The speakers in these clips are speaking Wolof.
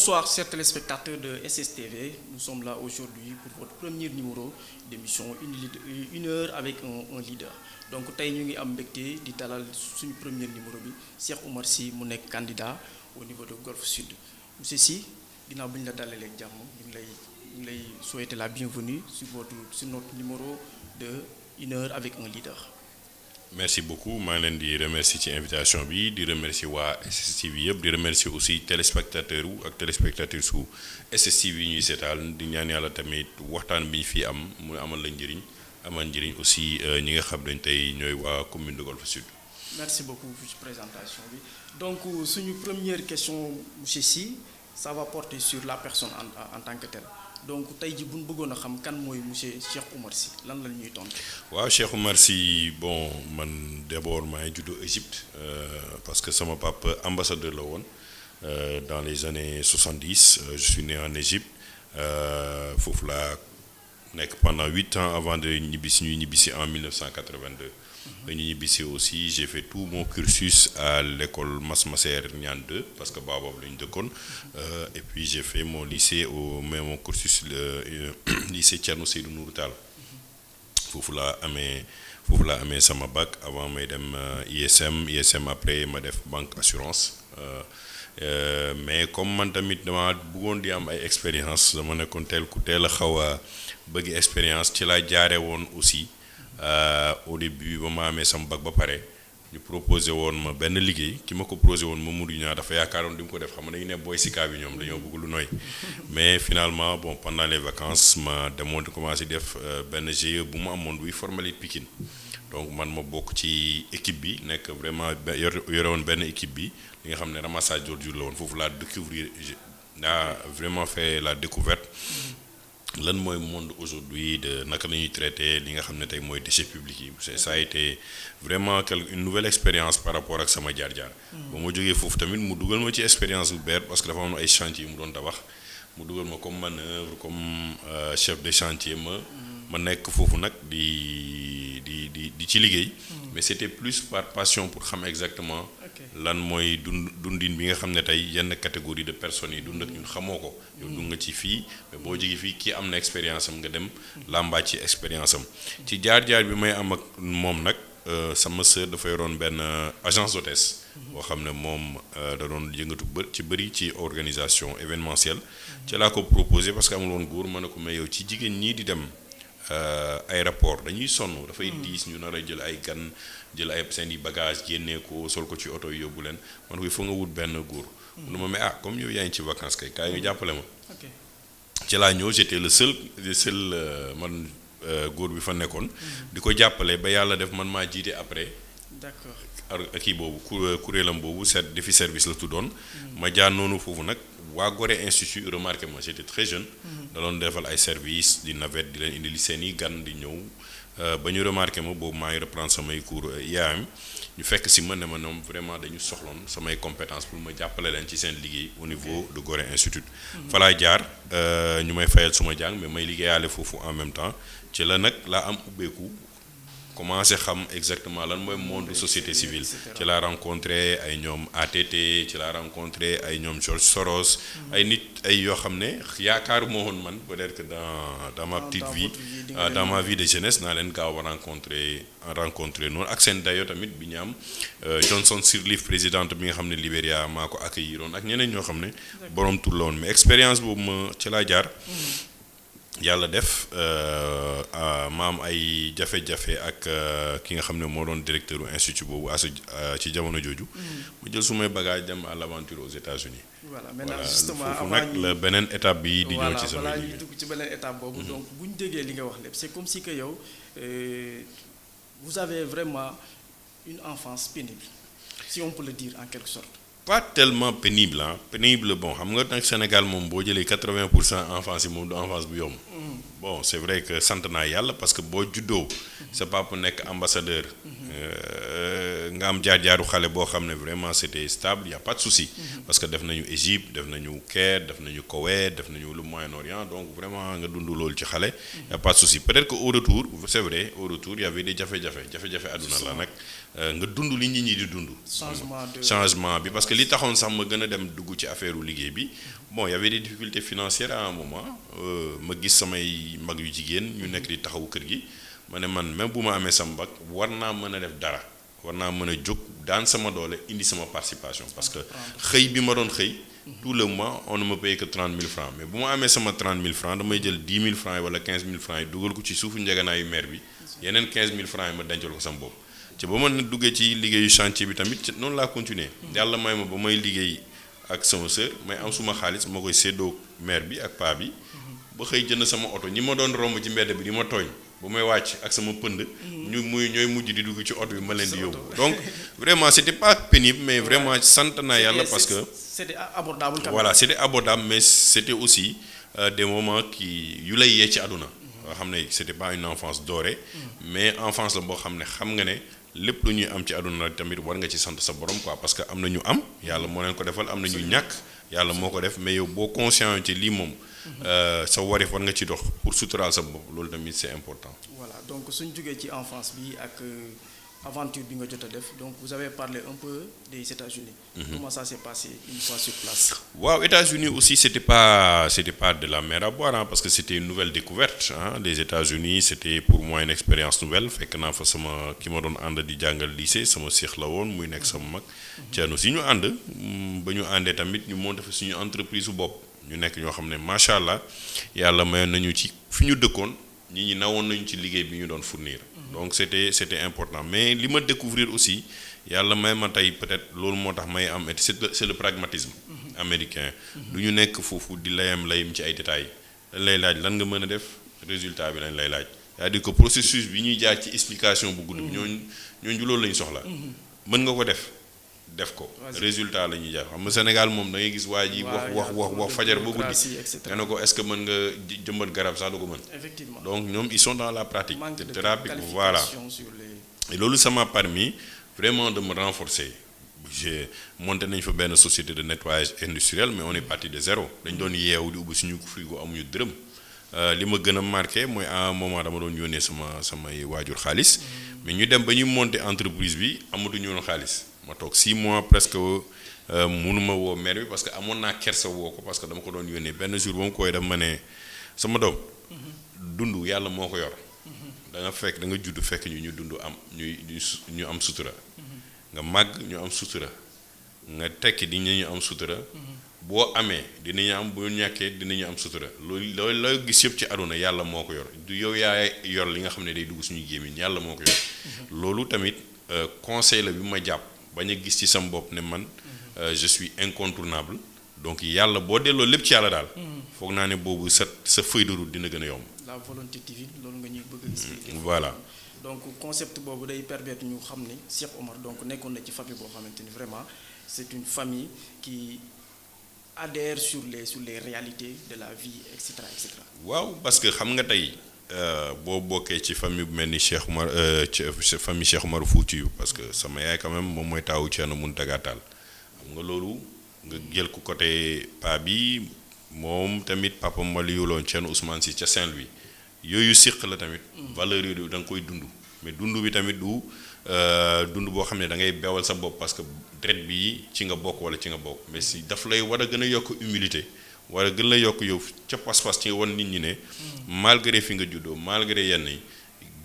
Bonsoir chers téléspectateurs de SSTV, nous sommes là aujourd'hui pour votre premier numéro d'émission une heure avec un leader. Donc tey ñu ngi am mbégte di dalal suñu premier numéro bi Cheikh Oumar Sy mu nekk candidat au niveau de Golf Sud. Monsieur Sy, ginnaaw bi ñu la dalalee jàmm ñu ngi lay souhaiter la bienvenue sur notre numéro de une heure avec un leader. Merci beaucoup maa ngi leen di remercier ci invitation bi di remercier waa SSTV yëpp di remercier aussi téléspectateurs ak téléspectatrices su SSTV ñuy seetaan di ñaan yàlla tamit waxtaan bi ñu fi am mu amal la njëriñ amal njëriñ aussi ñi nga xam dañ tey ñooy waa commune de Golf Sud. Merci beaucoup pour cette présentation bi donc suñu première question monsieur Sy ça va porter sur la personne en tant que telle. Donc tey ji bu ñu bëggoon a xam kan mooy monsieur Cheikh Oumar Sy lan la ñuy tontu. waaw Cheikh Oumar Sy bon man d'abord maa ngi juddoo Égypte parce que sama papa ambassadeur la woon dans les années 70 je suis né en Égypte foofu laa nekk pendant 8 ans avant de ñuy ñibbisi en 1982. ba ñu ñibbisi aussi j'ai fait tout mon cursus à l'école Mas Maser Niane 2 parce que boobu la ñu dëkkoon et puis j'ai fait mon lycée mon cursus lycée Thierno Seydou Nourou Tall foofu laa amee sama bac avant may dem ISM après ma def banque assurance mais comme man tamit dama bëggoon di am ay expérience dama nekkoon teel a xaw a bëgg expérience ci laa jaare woon aussi au début ba ma amee sama bac ba pare ñu proposé woon ma benn liggéey ki ma ko proposé woon Mamadou Niang dafa yaakaaroon di mu ko def xam nga dañu ne booy sika bi ñoom dañoo bëgg lu nooy mais finalement bon pendant les vacances ma demoon di commencé def benn GIE bu mu amoon buy formalité Pikine donc man ma bokk ci équipe bi nekk vraiment yore woon benn équipe bi li nga xam ne ramassage d'ordures la woon foofu laa découvrir laa vraiment fait la découverte lan mooy monde aujourd'hui de naka la ñuy traiter li nga xam ne tey mooy déchets publics yi ça a été vraiment une nouvelle expérience par rapport ak sama jaar-jaar. ba ma jógee foofu tamit mu dugal ma ci expérience bu beer parce que dafa am ay chantier mu doon tabax mu dugal ma comme manœuvre comme chef de chantier ma nekk foofu nag di ci liggéey. mais c'était plus par passion pour xam exactement. lan mooy dundin bi nga xam ne tey yenn catégorie de personnes yi dund ak ñun xamoo ko. yow dund nga ci fii mais boo jógee fii kii am na expérience am nga dem làmbaa ci expérience am. ci jaar-jaar bi may am ak moom nag sama sœur dafa yoroon benn agence d'hôtesse. boo xam ne moom da doon yëngatu ci bëri ci organisation événementielle. ci laa ko proposé parce que amul woon góor ma ne ko mais yow ci jigéen ñii di dem. aéroport dañuy sonn dafay diis ñu nar a jël ay gan jël ay seen i bagage génnee ko sol ko ci oto yi yóbbu leen man ko fa nga wut benn góor mu ne ma mais comme yow yaa ngi ci vacances kay kaay nga jàppale ma ci laa ñëw j'étais le seul man góor bi fa nekkoon di ko jàppale ba yàlla def man maa jiite après d'accord kii boobu kuréelam boobu defi service la tuddoon ma jaar noonu foofu nag waa Gorée Institut remarqué ma j'étais très jeune da doon defal ay service di navette di leen indi li seen i gan di ñëw ba ñu remarqué ma boobu maa ngi reprendre samay cours IAM ñu fekk si ma ne ma ñoom vraiment dañu soxloon samay compétences pour ma jàppale leen ci seen liggéey au niveau de Gorée Institut fa laa jaar ñu may fayal suma jàng mais may liggéeyaale foofu en même temps ci la nag laa am ubbeeku commencé xam exactement lan mooy monde société civile ci laa rencontré ay ñoom ATT ci laa rencontré ay ñoom George Soros ay nit ay yoo xam ne yaakaaruma woon man peut-être que dans ma petite vie dans ma vie de jeunesse naa leen gaaw a rencontré noonu ak seen dayo tamit bi ñu am Johnson Sirleaf présidente bi nga xam ne Libéria maa ko accueilliroon ak ñeneen ñoo xam ne borom tur la woon mais expérience boobu ma ci laa jaar yàlla def ma am ay jafe-jafe ak ki nga xam ne moo doon directeur u institut boobu ci jamono jooju mu jël sumay bagage dem à l'aventure aux États-Unis voilà maintenant justement foofu nag la beneen étape bi di ñëw ci sama voilà ñu dugg ci beneen étape boobu donc bu ñu déggee li nga wax lépp c'est comme si que yow vous avez vraiment une enfance pénible si on peut le dire en quelque sorte. Pas tellement pénible pénible bon xam nga nag Sénégal moom boo jëlee 80% enfance yi moom du enfance bu yomb. bon c'est vrai que sant naa yàlla parce que boo juddoo sa papa nekk ambassadeur. nga am jaar-jaaru xale boo xam ne vraiment c'était stable y a pas de souci. parce que def nañu Égypte def nañu Caire def nañu Koweït def nañu le Moyen-Orient donc vraiment nga dund loolu ci xale. y a pas de souci peut-être que au retour c'est vrai au retour y avait des jafe-jafe àdduna la nag nga dund li nit ñi di dund. changement bi parce que li taxoon sax ma gën a dem dugg ci affaire u liggéey bi bon il y avait des difficultés financières à un moment ma gis samay mag yu jigéen ñu nekk di taxawu kër gi ma ne man même bu ma amee sama bac war naa mën a def dara war naa mën a jóg daan sama doole indi sama participation parce que xëy bi ma doon xëy tout le mois on ne me paye que 30 000 francs mais bu ma amee sama 30 000 francs damay jël 10 000 francs yi wala 15 000 francs yi dugal ko ci suufu njeganaayu maire bi yeneen 15 000 francs yi ma dencal ko sama bopp ci ba ma duggee ci liggéeyu chantier bi tamit noonu laa continuer yàlla may ma ba may liggéey ak sama sœur may am suma xaalis ma koy séddoo maire bi ak paa bi ba xëy jënd sama oto ñi ma doon romb ci mbedd bi di ma tooñ bu may wàcc ak sama pënd ñooy mujj di dugg ci oto bi ma leen di yóbbu donc vraiment c'était pas pénible mais vraiment sant naa yàlla parce que c'était abordable quand même. Voilà c'était abordable mais c'était aussi des moments yu lay yee ci àdduna nga xam ne c'était pas une enfance dorée mais enfance la boo xam ne xam nga ne lépp lu ñuy am ci àdduna tamit war nga ci sant sa borom quoi parce que am na ñu am yàlla moo leen ko defal am na ñu ñàkk yàlla moo ko def mais yow boo conscient ci lii moom sa warif war nga ci dox pour suturaal sa bopp loolu tamit c'est important. Voilà donc suñ jógee ci enfance bi ak aventure bi nga jot a def donc vous avez parlé un peu des États-Unis. Comment ça s'est passé une fois sur place? Waaw États-Unis aussi c'était pas de la mer à boire hein, parce que c'était une nouvelle découverte hein. Les États-Unis c'était pour moi une expérience nouvelle fekk naa fa sama ki ma doon ànd di jàngal lycée sama seex la woon muy nekk sama mag Thierno si ñu ànd ba ñu àndee tamit ñu monté fa suñu entreprise su bopp ñu nekk ñoo xam ne macha allah yàlla mayoon nañu ci fi ñu dëkkoon nit ñi nawoon nañu ci liggéey bi ñu doon fournir. Donc c'était important mais li ma découvrir aussi yàlla may ma tey peut-être loolu moo tax may am c'est le pragmatisme américain du ñu nekk foofu di layam ci ay détails dañ lay laaj lan nga mën a def résultat bi lañ lay laaj c'est-à-dire que processus bi ñuy jaar ci explication bu gudd bi ñooñu loolu lañu soxla mën nga ko def ko résultat la ñuy jaar xam nga Sénégal moom da ngay gis waa ji wax fajar ba guddi nga ne ko est-ce que mën nga jëmbat garab sax du ko mën Effectivement. donc ñoom ils sont dans la pratique Manque de thérapie qualification voilà sur les... et loolu ça m'a permis vraiment de me renforcer j'ai monté nañ fa benn société de nettoyage industriel mais on est parti de zéro dañ doon yeewu di ubbi suñu frigo amuñu dërëm li ma gën a marqué mooy à un moment dama doon yónnee samay waajur xaalis mais ñu dem ba ñu monter entreprise bi amatuñu woon xaalis ma toog 6 mois presque mënuma woo maire bi parce que amoon naa kersa woo ko parce que dama ko doon yónnee benn jour ba mu koy def ma ne sama doom dund yàlla moo ko yor da nga judd fekk ñu dund am ñu am sutura nga màgg ñu am sutura nga tekki dinañu am sutura boo amee dinañu am boo ñàkkee dinañu am sutura loolu looy gis yëpp ci àdduna yàlla moo ko yor du yow yaa yor li nga xam ne day dugg suñu gémmiñ yàlla moo ko yor loolu tamit conseil la bi ma jàpp bañ a gis ci sama bopp ne man je suis incontournable donc yàlla boo delloo lépp ci yàlla daal foog naa ne boobu sa feuille de route dina gën a yomb. La volonté divine loolu nga ñuy bëgg a expliquer. Voilà. Donc concept boobu day permettre ñu xam ne Cheikh Omar donc nekkoon na ci famille boo xamante ni vraiment c'est une famille qui adhère sur les réalités de la vie et cetera et cetera. waaw parce que xam nga tey boo bokkee ci famille bu mel ni Cheikh Omar ci famille Cheikh Omar Foutiyou parce que sama yaay quand même moom mooy taawu Thierno Mountaga Tall xam nga loolu nga jël ko côté pa bi moom tamit papa ma li yuloon Thierno Ousmane Sy ca Saint-Louis yooyu siq la tamit valeur yooyu da nga koy dund mais dund bi tamit du dund boo xam ne da ngay beewal sa bopp parce que deret bi ci nga bokk wala ci nga bokk mais si daf lay war a gën a yokk humilité war a gën la yokk yow ca pas-pas ci nga wan nit ñi ne malgré fi nga juddoo malgré yenn yi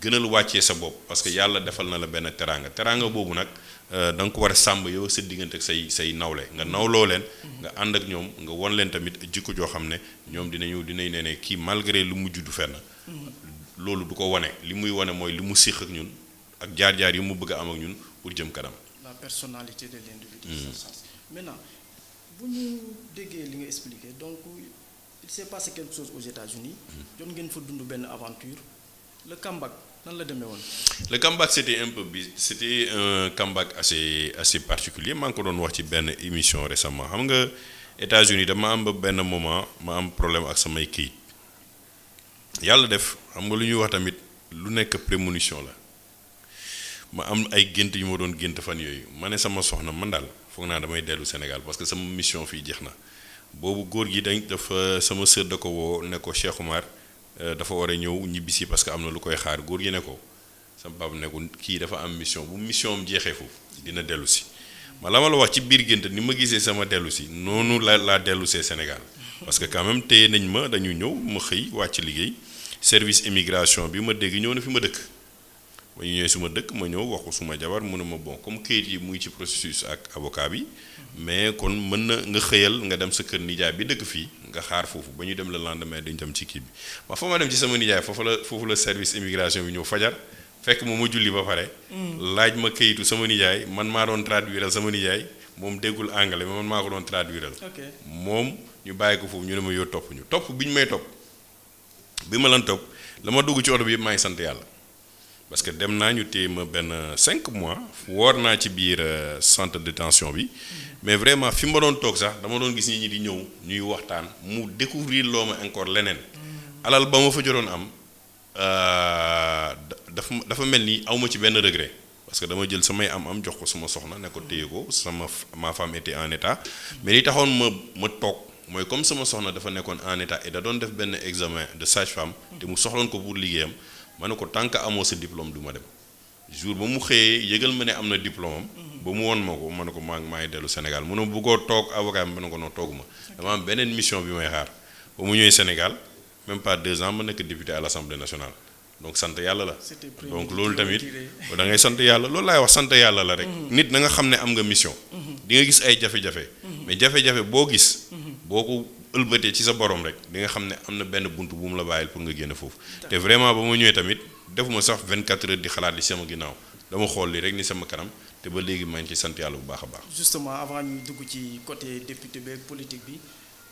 gënal wàccee sa bopp parce que yàlla defal na la benn teraanga boobu nag da nga ko war a sàmm yow sa diggante ak say nawle nga nawloo leen nga ànd ak ñoom nga won leen tamit jikko joo xam ne ñoom dinañ ne kii malgré lu mu juddu fenn loolu du ko wane li muy wane mooy li mu siq ak ñun ak jaar-jaar yi mu bëgg a am ak ñun pour jëm kanam. La personnalité de l'individu. Maintenant bu ñu déggee li nga expliqué donc il s'est passé quelque chose aux États-Unis jot ngeen fa dund benn aventure le comeback nan la demee woon. Le comeback c'était un comeback assez particulier maa ngi ko doon wax ci benn émission récemment xam nga États-Unis dama am ba benn moment ma am problème ak samay kayit yàlla def xam nga lu ñuy wax tamit lu nekk prémonition la ma am ay gént yu ma doon gént fan yooyu ma ne sama soxna man daal foog naa damay dellu Sénégal parce que sama mission fii jeex na boobu góor gi dafa sama sœur da ko woo ne ko Cheikh Omar dafa war a ñëw ñibbisi parce que am na lu koy xaar góor gi ne ko sama papa ne ko kii dafa am mission bu mission am jeexee foofu dina dellu si ma la ma la wax ci biir gént ni ma gisee sama dellu si noonu la dellu see Sénégal parce que quand même téye nañ ma dañu ñëw ma xëy wàcc liggéey service immigration bi ma dégg ñëw na fi ma dëkk ba ñu ñëwee suma dëkk ma ñëw wax ko suma jabar mu ne ma bon comme kayit yi mu ngi ci processus ak avocat bi mais kon mën na nga xëyal nga dem sa kër nijaay bi dëkk fii nga xaar foofu ba ñu dem le lendemain dañu dem ci kii bi ma fa ma dem ci sama nijaay foofu la service immigration bi ñëw fajar fekk ma julli ba pare laaj ma kayitu sama nijaay man maa doon traduiral sama nijaay moom déggul anglais mais man maa ko doon traduiral moom ñu bàyyi ko foofu ñu ne ma yoo topp ñu topp bi ñu may topp bi ma lan topp la ma dugg ci oto bi yëpp maa ngi sant yàlla parce que dem naa ñu téye ma benn 5 mois woor naa ci biir centre de détention bi mais vraiment fi ma doon toog sax dama doon gis nit ñi di ñëw ñuy waxtaan mu découvrir loo ma encore leneen alal ba ma fa jotoon am dafa mel ni aw ma ci benn regret parce que dama jël samay am jox ko sama soxna ne ko téye ko ma femme était en état mais li taxoon ma toog mooy comme sama soxna dafa nekkoon en état et da doon def benn examen de sage-femme te mu soxloon ko pour liggéeyam ma ne ko tant que amoo sa diplôme du ma dem jour ba mu xëyee yëgal ma ne am na diplôme am ba mu won ma ne ko maa ngi dellu Sénégal mu ne bëggoo toog avocat bi ma ne ko non tooguma dama am beneen mission bi may xaar ba mu ñëwee Sénégal même pas 2 ans ma nekk député à l'Assemblée nationale donc sant yàlla la donc loolu tamit da ngay sant yàlla loolu laay wax sant yàlla la rek nit na nga xam ne am nga mission di nga gis ay jafe-jafe mais jafe-jafe boo gis boo ko ëlbatee ci sa borom rek di nga xam ne am na benn buntu bu mu la bàyyil pour nga génn foofu te vraiment ba ma ñëwee tamit defuma sax 24 heures di xalaat li sama ginnaaw dama xool li rek ni sama kanam te ba léegi maa ngi ci sant yàlla bu baax a baax. justement avant ñuy dugg ci côté député beeg politique bi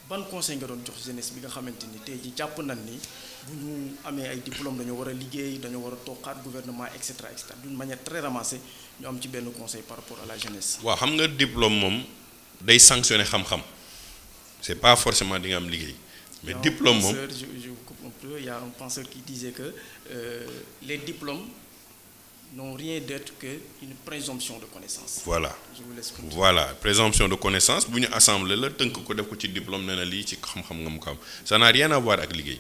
ban conseil nga doon jox jeunesse bi nga xamante ni tey ji jàpp nañ ni bu ñu amee ay diplôme dañoo war a liggéey dañoo war a toogaat gouvernement et cetera d'une manière très ramassée ñu am ci benn conseil par rapport à la jeunesse. waaw xam nga diplôme moom day sanctionner xam-xam c'est pas forcément di nga am liggéey. mais diplôme moom je coupe un peu il y a un penseur qui disait que les diplômes n'ont rien d'autre qu'une présomption de connaissance. Voilà. Je vous laisse continuer. Voilà, présomption de connaissance bu ñu assemblée la tënk ko def ko ci diplôme nee na lii ci xam-xam nga mu ko am ça n'a rien à voir ak liggéey.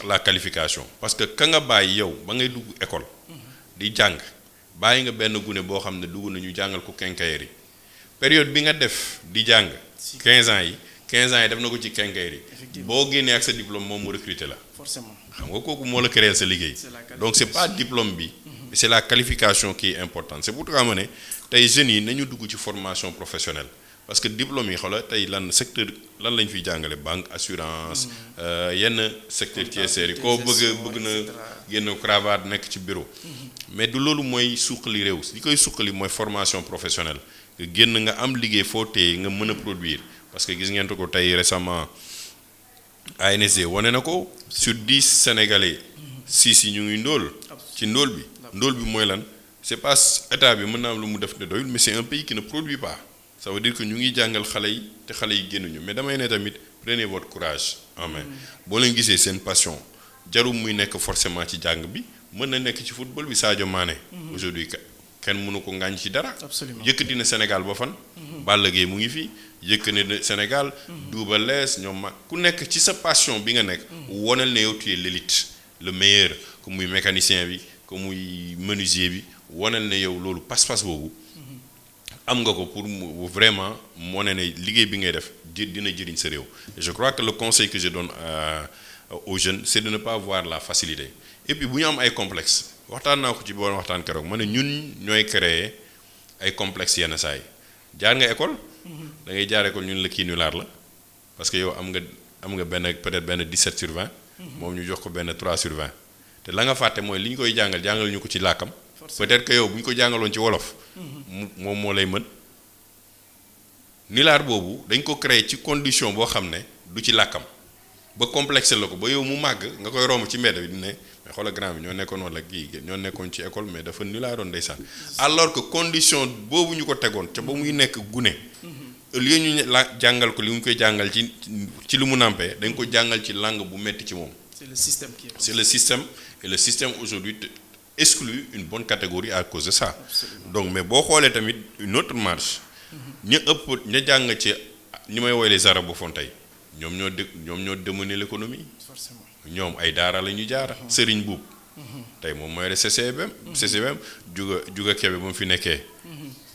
La qualification parce que ka nga bàyyi yow ba ngay dugg école. di jàng bàyyi nga benn gune boo xam ne dugg na ñu jàngal ko quincaillerie période bi nga def di jàng 15 ans yi def na ko ci quincaillerie boo génnee ak sa diplôme moom mu recruter la. Forcément. xam nga kooku moo la créer sa liggéey. Donc c'est pas diplôme bi. C'est la qualification qui est importante c'est pourquoi ma ne tey jeunes yi nañu dugg ci formation professionnelle parce que diplôme yi xoolal tey lan secteur lan lañ fiy jàngale banque assurance yenn secteur tertiaire yi koo bëgg na génn cravate nekk ci bureau mais du loolu mooy suqali réew li koy suqali mooy formation professionnelle nga génn nga am liggéey foo téye nga mën a produire parce que gis ngeen ko tey récemment ANSD wane na ko sur 10 Sénégalais 6 yi ñu ngi ndóol ci ndóol bi mooy lan c'est pas état bi mën naa am lu mu def ne doyul mais c'est un pays qui ne produit pas ça veut dire que ñu ngi jàngal xale yi te xale yi génnuñu mais damay ne tamit prenez votre courage en main boo leen gisee seen passion jarul muy nekk forcément ci jàng bi mën na nekk ci football bi Sadio Mané aujourd'hui kenn mënu ko ngaañ ci dara yëkkati na Sénégal ba fan Balla Gaye mu ngi fi yëkkati na Sénégal Double Less ñoom mag ku nekk ci sa passion bi nga nekk wonal ne yow tu es l'élite le meilleur comme muy mécanicien bi comme muy menuisier bi wanal ne yow loolu pas-pas boobu am nga ko pour vraiment moo ne liggéey bi ngay def dina jëriñ sa réew et je crois que le conseil que je donne aux jeunes c'est de ne pas voir la facilité et puis bu ñu am ay complexe waxtaan naa ko ci boon waxtaan keroog ma ne ñun ñooy créer ay complexe yenn saa yi jaar nga école da ngay jaar école ñun la kii nulaar la parce que yow am nga benn peut-être benn 17 sur 20 moom ñu jox ko benn 3 sur 20 te la nga fàtte mooy li ñu koy jàngal ñu ko ci làkkam peut-être que yow bu ñu ko jàngaloon ci wolof moom moo lay mën nilaar boobu dañ ko créer ci condition boo xam ne du ci làkkam ba complexe la ko ba yow mu màgg nga koy romb ci mbedd bi ne mais xoolal grand bi ñoo nekkoon wala kii ñoo nekkoon ci école mais dafa nilaaroon ndeysaan alors que condition boobu ñu ko tegoon ca ba muy nekk gune au lieu ñu jàngal ko li mu koy jàngal ci lu mu nàmpee dañ ko jàngal ci langue bu metti ci moom. C'est le système qui est. C'est le système et le système aujourd'hui exclut une bonne catégorie à cause de ça. Absolument. Donc mais boo xoolee tamit une autre marche. ña jàng ci ñi may woy les arabophones tey ñoom ñoo démener l'économie. Forcément. ñoom ay daara la ñu jaar. Serigne Boub. tey moom mooy le CCBM. CCBM juga Kébé ba mu fi nekkee.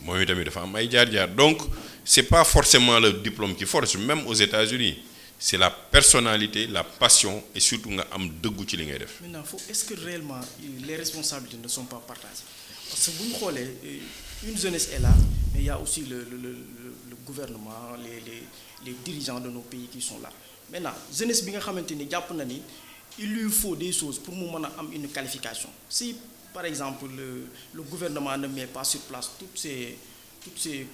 moom itamit dafa am ay jaar-jaar donc c'est pas forcément le diplôme qui forge même aux États-Unis c'est la personnalité la passion et surtout nga am dëggu ci li ngay def. Maintenant est-ce que réellement les responsabilités ne sont pas partagées parce que bu ñu xoolee une jeunesse est là mais il y a aussi le gouvernement les dirigeants de nos pays qui sont là maintenant jeunesse bi nga xamante ni jàpp na ni il lui faut des choses pour mu mën a am une qualification si par exemple le gouvernement ne met pas sur place toutes ces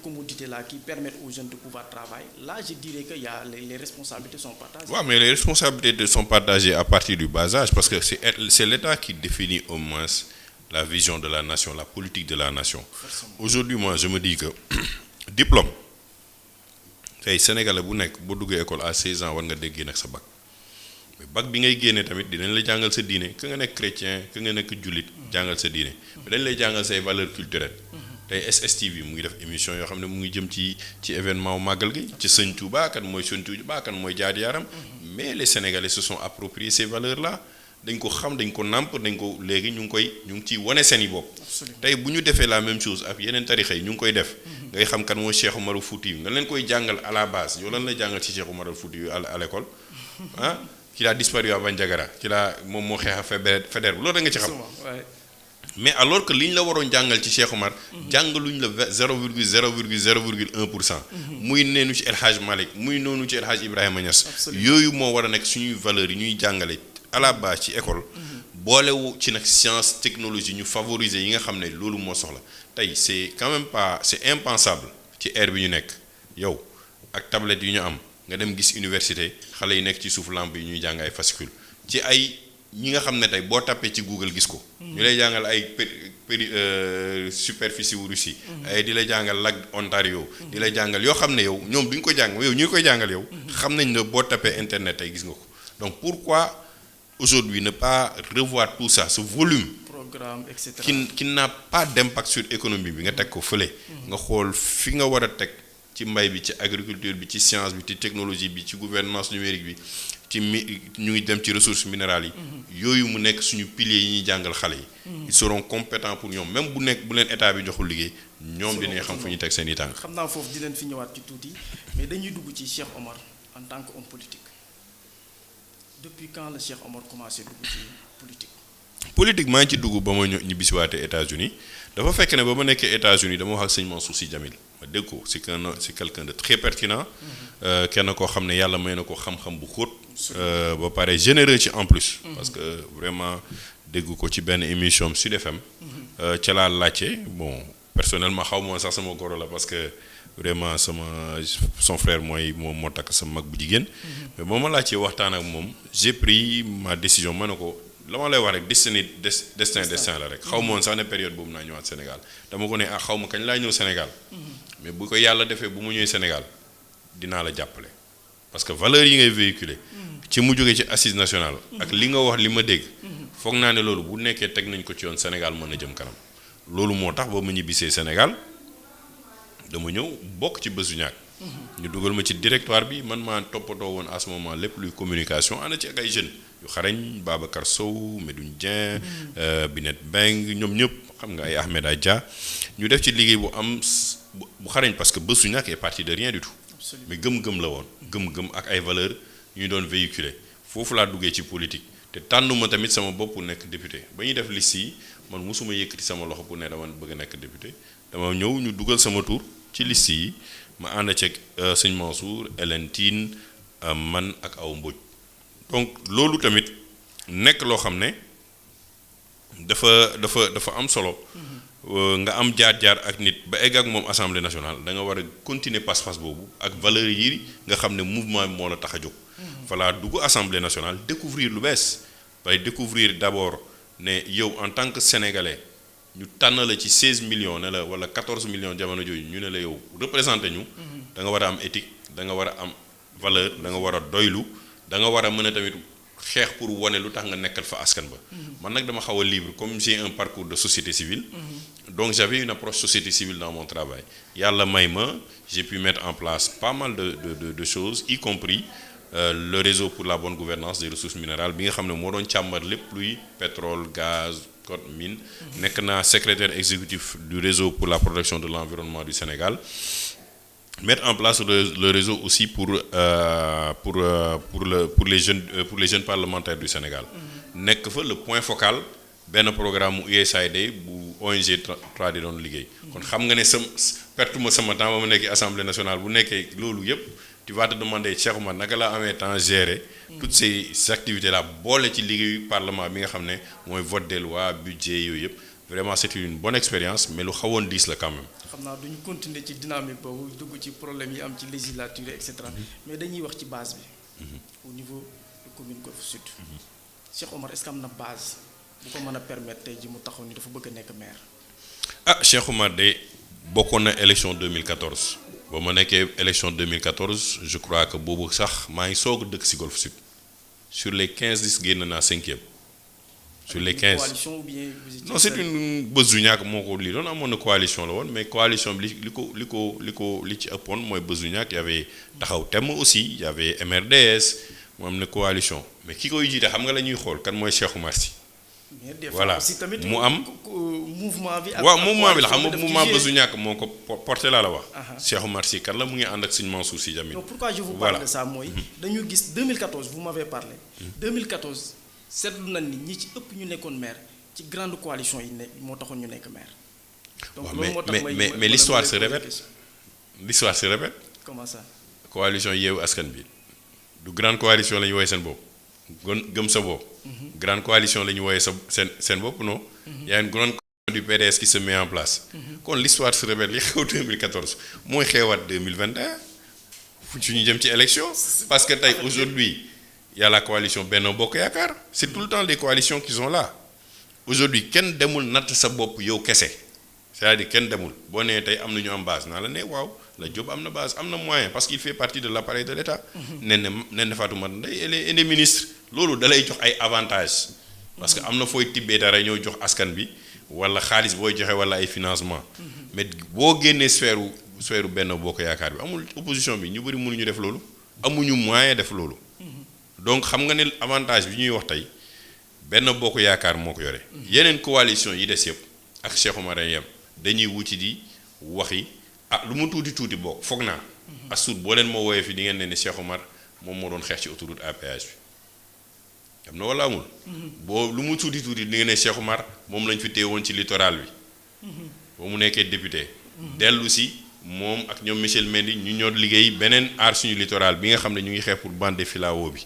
commodités-là qui permettent aux jeunes de pouvoir travailler, là je dirais que les responsabilités sont partagées. Oui, mais les responsabilités sont partagées à partir du bas âge parce que c'est l'État qui définit au moins la vision de la nation, la politique de la nation. Forcément. Aujourd'hui, moi je me dis que diplôme, tey Sénégalais bu nekk boo duggee école à 16 ans war nga dégg nag sa bac mais bac bi ngay génnee tamit dinañ la jàngal sa diine que nga nekk chrétien que nga nekk jullit jàngal sa diine mais dañ lay jàngal say valeurs culturelles. tey SSTV mu ngi def émission yoo xam ne mu ngi jëm ci événement màggal gi ci Sëñ Touba kan mooy Sëñ Touba kan mooy jaar yaaram mais les Sénégalais se sont appropriés ces valeurs là dañ ko xam dañ ko nàmp dañ ko léegi ñu ngi ciy wane seen i bopp. tey bu ñu defee la même chose ak yeneen tarixa yi ñu ngi koy def. ngay xam kan mooy Cheikh Oumar Foutiyou nga leen koy jàngal à la base yow lan lay jàngal ci Cheikh Oumar Foutiyou à l'école ah qui a disparu à Bandiagara ci la moom moo xeex a Faidherbe loolu da nga ci xam. mais alors que li ñu la waroon jàngal ci Cheikh Oumar jàngaluñ la 0,0,0,1% muy neenu ci El Hadj Malick muy noonu ci El Hadj Ibrahima Niass yooyu moo war a nekk suñuy valeurs yi ñuy jàngale à la base ci école boolewu ci nag science technologie ñu favoriser yi nga xam ne loolu moo soxla tey c'est quand même pas c'est impensable ci ère bi ñu nekk yow ak tablette yu ñu am nga dem gis université xale yi nekk ci suuf lampe yi ñuy jàng ay fascicule ci ay ñi nga xam ne tey boo tapé ci Google gis ko. ñu lay jàngal ay superficie wu Russie. ay di la jàngal lac Ontario. di la jàngal yoo xam ne yow ñoom duñ ko jàng yow ñu koy jàngal yow. xam nañ ne boo tapé internet tey gis nga ko donc pourquoi aujourd'hui ne pas revoir tout ça ce volume. programme et cetera qui n'a pas d'impact sur économie bi nga teg ko fële. nga xool fi nga war a teg ci mbay bi ci agriculture bi ci science bi ci technologie bi ci gouvernance numérique bi. ñu ngi dem ci ressources minérales yi yooyu mu nekk suñu piliers yi ñuy jàngal xale yi ils seront compétents pour ñoom même bu leen état bi joxul liggéey ñoom dinañ xam fu ñu teg seen i tànk. xam naa foofu di leen fi ñëwaat ci tuuti mais dañuy dugg ci Cheikh Omar en tant que homme politique depuis quand la Cheikh Omar commencé dugg ci politique. maa ngi ci dugg ba ma ñibbisiwaatee États-Unis dafa fekk ne ba ma nekkee États-Unis dama wax ak sëñ Mansour Sy Djamil ma dégg ko c'est quelqu'un de très pertinent kenn koo xam ne yàlla may na ko xam-xam bu xóot ba pare généreux ci en plus parce que vraiment dégg ko ci benn émission Sud FM ca laa laajte bon personnellement xaw ma sax sama goro la parce que vraiment son frère moo takk sama mag bu jigéen mais boo ma laajtee waxtaan ak moom j'ai pris ma décision ma ne ko la ma lay wax rek destin la rek xaw ma woon sax ne période boobu naa ñëwaat Sénégal dama ko ne xaw ma kañ laa ñëw Sénégal mais bu ko yàlla defee bu mu ñëwee Sénégal dinaa la jàppale parce que valeurs yi ngay véhiculer ci mu jógee ci assise nationale ak li nga wax li ma dégg foog naa ne loolu bu nekkee teg nañ ko ci yoon Sénégal mën na jëm kanam loolu moo tax ba ma ñibbisee Sénégal dama ñëw bokk ci bésu ñaak ñu dugal ma ci directoire bi man maa toppatoo woon à ce moment lépp luy communication ànd ci ak ay jeunes yu xarañ Babacar Sow Medoune Dieng Binet Beng ñoom ñëpp xam nga ay Ahmed Adja ñu def ci liggéey bu xarañ parce que bésu ñaak est parti de rien du tout mais gëm-gëm la woon gëm-gëm ak ay valeurs ñu doon véhiculer foofu laa duggee ci politique te tànnuma tamit sama bopp nekk député ba ñuy def liste yi man mosuma yëkkati sama loxo pour ne dama bëgg a nekk député dama ñëw ñu dugal sama tur ci liste yi ma ànd ceeg sëñ Mansour Hélène Tine man ak Aw Mbodj donc loolu tamit nekk loo xam ne dafa am solo nga am jaar-jaar ak nit ba egg ak moom assemblée nationale da nga war a continuer pas-pas boobu ak valeurs yi nga xam ne mouvement moo la tax a jóg. voilà dugg assemblée nationale découvrir lu bees bay découvrir d'abord ne yow en tant que sénégalais ñu tànn la ci 16 millions ne la wala 14 millions jamono jooju ñu ne la yow représenté ñu. da nga war a am éthique da nga war a am valeur da nga war a doylu da nga war a mën a tamit xeex pour wane lu tax nga nekkal fa askan ba. man nag dama xaw a libre comme j'ai un parcours de société civile. donc j'avais une approche société civile dans mon travail. yàlla may ma j'ai pu mettre en place pas mal de choses y compris le réseau pour la bonne gouvernance des ressources minérales bi nga xam ne moo doon càmbar lépp luy pétrole gaz Scott Mine nekk naa secrétaire exécutif du réseau pour la protection de l'environnement du Sénégal. Mettre en place le réseau aussi pour les jeunes parlementaires du Sénégal. nekk fa le point focal benn programme mu USAID bu ONG 3D doon liggéey. kon xam nga ne pertuma sama temps ba ma nekk assemblée nationale bu nekkee loolu yëpp tu vas te demander Cheikh Oumar naka la amee temps gérer toutes ces activités là boole ci liggéeyu parlement bi nga xam ne mooy vote des lois budget yooyu yëpp vraiment c'est une bonne expérience mais lu xawoon diis la quand même. xam naa duñu continuer ci dynamique boobu dugg ci problème yi am ci législature et cetera mais dañuy wax ci base bi. au niveau de commune Golf Sud. Cheikh Oumar est-ce que am na base bu ko mën a permettre tey ji mu taxaw ni dafa bëgg a nekk maire. ah Cheikh Oumar de bokkoon na élection 2014 ba ma nekkee élection 2014 je crois que boobu sax maa ngi soog a dëkk ci Golf Sud sur les 15 liste génn naa 5e. sur les 15 coalition ou bien non c'est une bës du ñàkk moo ko lii doon amoon na coalition la woon mais coalition bi li ci ëppoon mooy bës du ñàkk y avait taxaw temm aussi y avait MRDS mu am na coalition mais ki koy jiite xam nga la ñuy xool kan mooy Cheikh Oumar Sy. mais des fois voilà aussi tamit mu am mouvement bi. waaw mouvement bi la xam nga mouvement bës du ñàkk moo ko porté laa la wax. Cheikh Oumar Sy kan la mu ngi ànd ak Serigne Mansour Sy Djamil. donc pourquoi je vous parle de ça mooy. dañu gis 2014 vous m'avez parlé. 2014 seetlu nañ ni ñi ci ëpp ñu nekkoon maire ci grande coalition yi ne moo taxoon ñu nekk maire. donc loolu moo tax mais l'histoire se répète. l'histoire se répète. comment ça. coalition Yewwi Askan Wi du grande coalition la ñu woowee seen bopp. gëm sa bopp. grande coalition la ñu woowee seen bopp non. y a une grande coalition du PDS qui se met en place. kon l'histoire se répète li xew 2014 mooy xewaat 2021 fu ci ñu jëm ci élection parce que tey aujourd'hui il y a la coalition Benno Bokk Yaakaar c'est tout le temps les coalitions qui sont là aujourd'hui kenn demul natt sa bopp yow kese c'est-à-dire kenn demul boo nee tey am na ñu am base naa la ne waaw la Diop am na base am na moyen parce qu'il fait partie de l'appareil de l'État. Néné Fatoumata Ndeye elle est ministre loolu dalay jox ay avantages. parce que am na fooy tibbee dara ñëw jox askan bi wala xaalis booy joxe wala ay financement mais boo génnee sphère Benno Bokk Yaakaar bi amul opposition bi ñu bëri mënuñu def loolu amuñu moyen def loolu. donc xam nga ne avantage bi ñuy wax tey Benno Bokk Yaakaar moo ko yore. yeneen coalition yi des yëpp ak Cheikh Oumar yem dañuy wuti di waxi lu mu tuuti bokk foog naa. asut boo leen moo woowee fi di ngeen ne Cheikh Oumar moom moo doon xeex ci autoroute à péage bi am na wala amul. boo lu mu tuuti di ngeen ne Cheikh Oumar moom lañ fi teewoon ci littoral bi. ba mu nekkee député. dellu si moom ak ñoom Michel Mendy ñu ñoo liggéey beneen aar suñu littoral bi nga xam ne ñu ngi xeex pour bande de filao bi.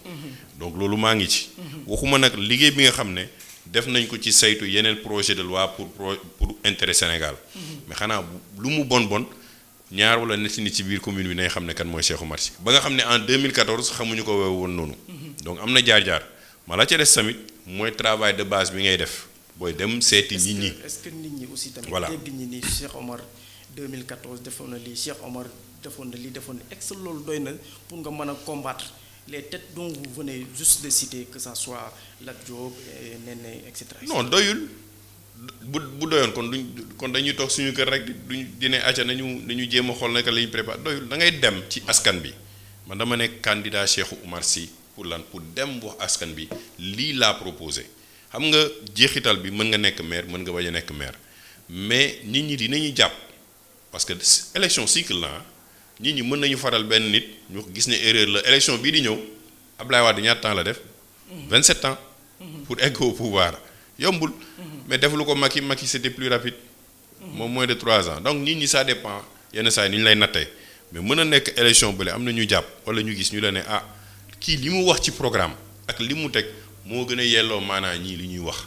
donc loolu maa ngi ci. waxuma nag liggéey bi nga xam ne def nañ ko ci saytu yeneen projet de loi pour intérêt Sénégal. mais xanaa lu mu bon ñaar wala ñetti nit ci biir commune bi nañ xam ne kan mooy Cheikh Oumar Sy ba nga xam ne en 2014 xamuñu ko woon noonu. donc am na jaar-jaar ma la ca des tamit mooy travail de base bi ngay def booy dem seeti nit ñi. est-ce que nit ñi aussi tamit. voilà dégg ñi ni Cheikh Oumar 2014 defoon na lii Cheikh Oumar defoon na lii defoon na ex loolu doy na pour nga mën a combattre les têtes dont vous venez juste de citer que ça soit Lat Diop Néné et cetera. non doyul bu doyoon kon dañuy toog suñu kër rek duñ dine acca nañu jéem a xool naka la ñuy préparé doyul da ngay dem ci askan bi man dama nekk candidat Cheikh Oumar Sy pour dem wax askan bi lii laa proposé xam nga jeexital bi mën nga nekk maire mën nga bañ a nekk maire mais nit ñi dinañu jàpp parce que élection cycle la nit ñi mën nañu faral benn nit ñu gis ne erreur la élection bii di ñëw Abdoulaye Wade ñaata temps la def 27 ans pour egg au pouvoir yombul mais defalu ko Macky c'était plus rapide moom moins de 3 ans donc nit ñi ça dépend yenn saa yi ni ñu lay nattee mais mën a nekk élection bële am na ñu jàpp wala ñu gis ñu la ne kii li mu wax ci programme ak li mu teg moo gën a yelloo maanaa ñii li ñuy wax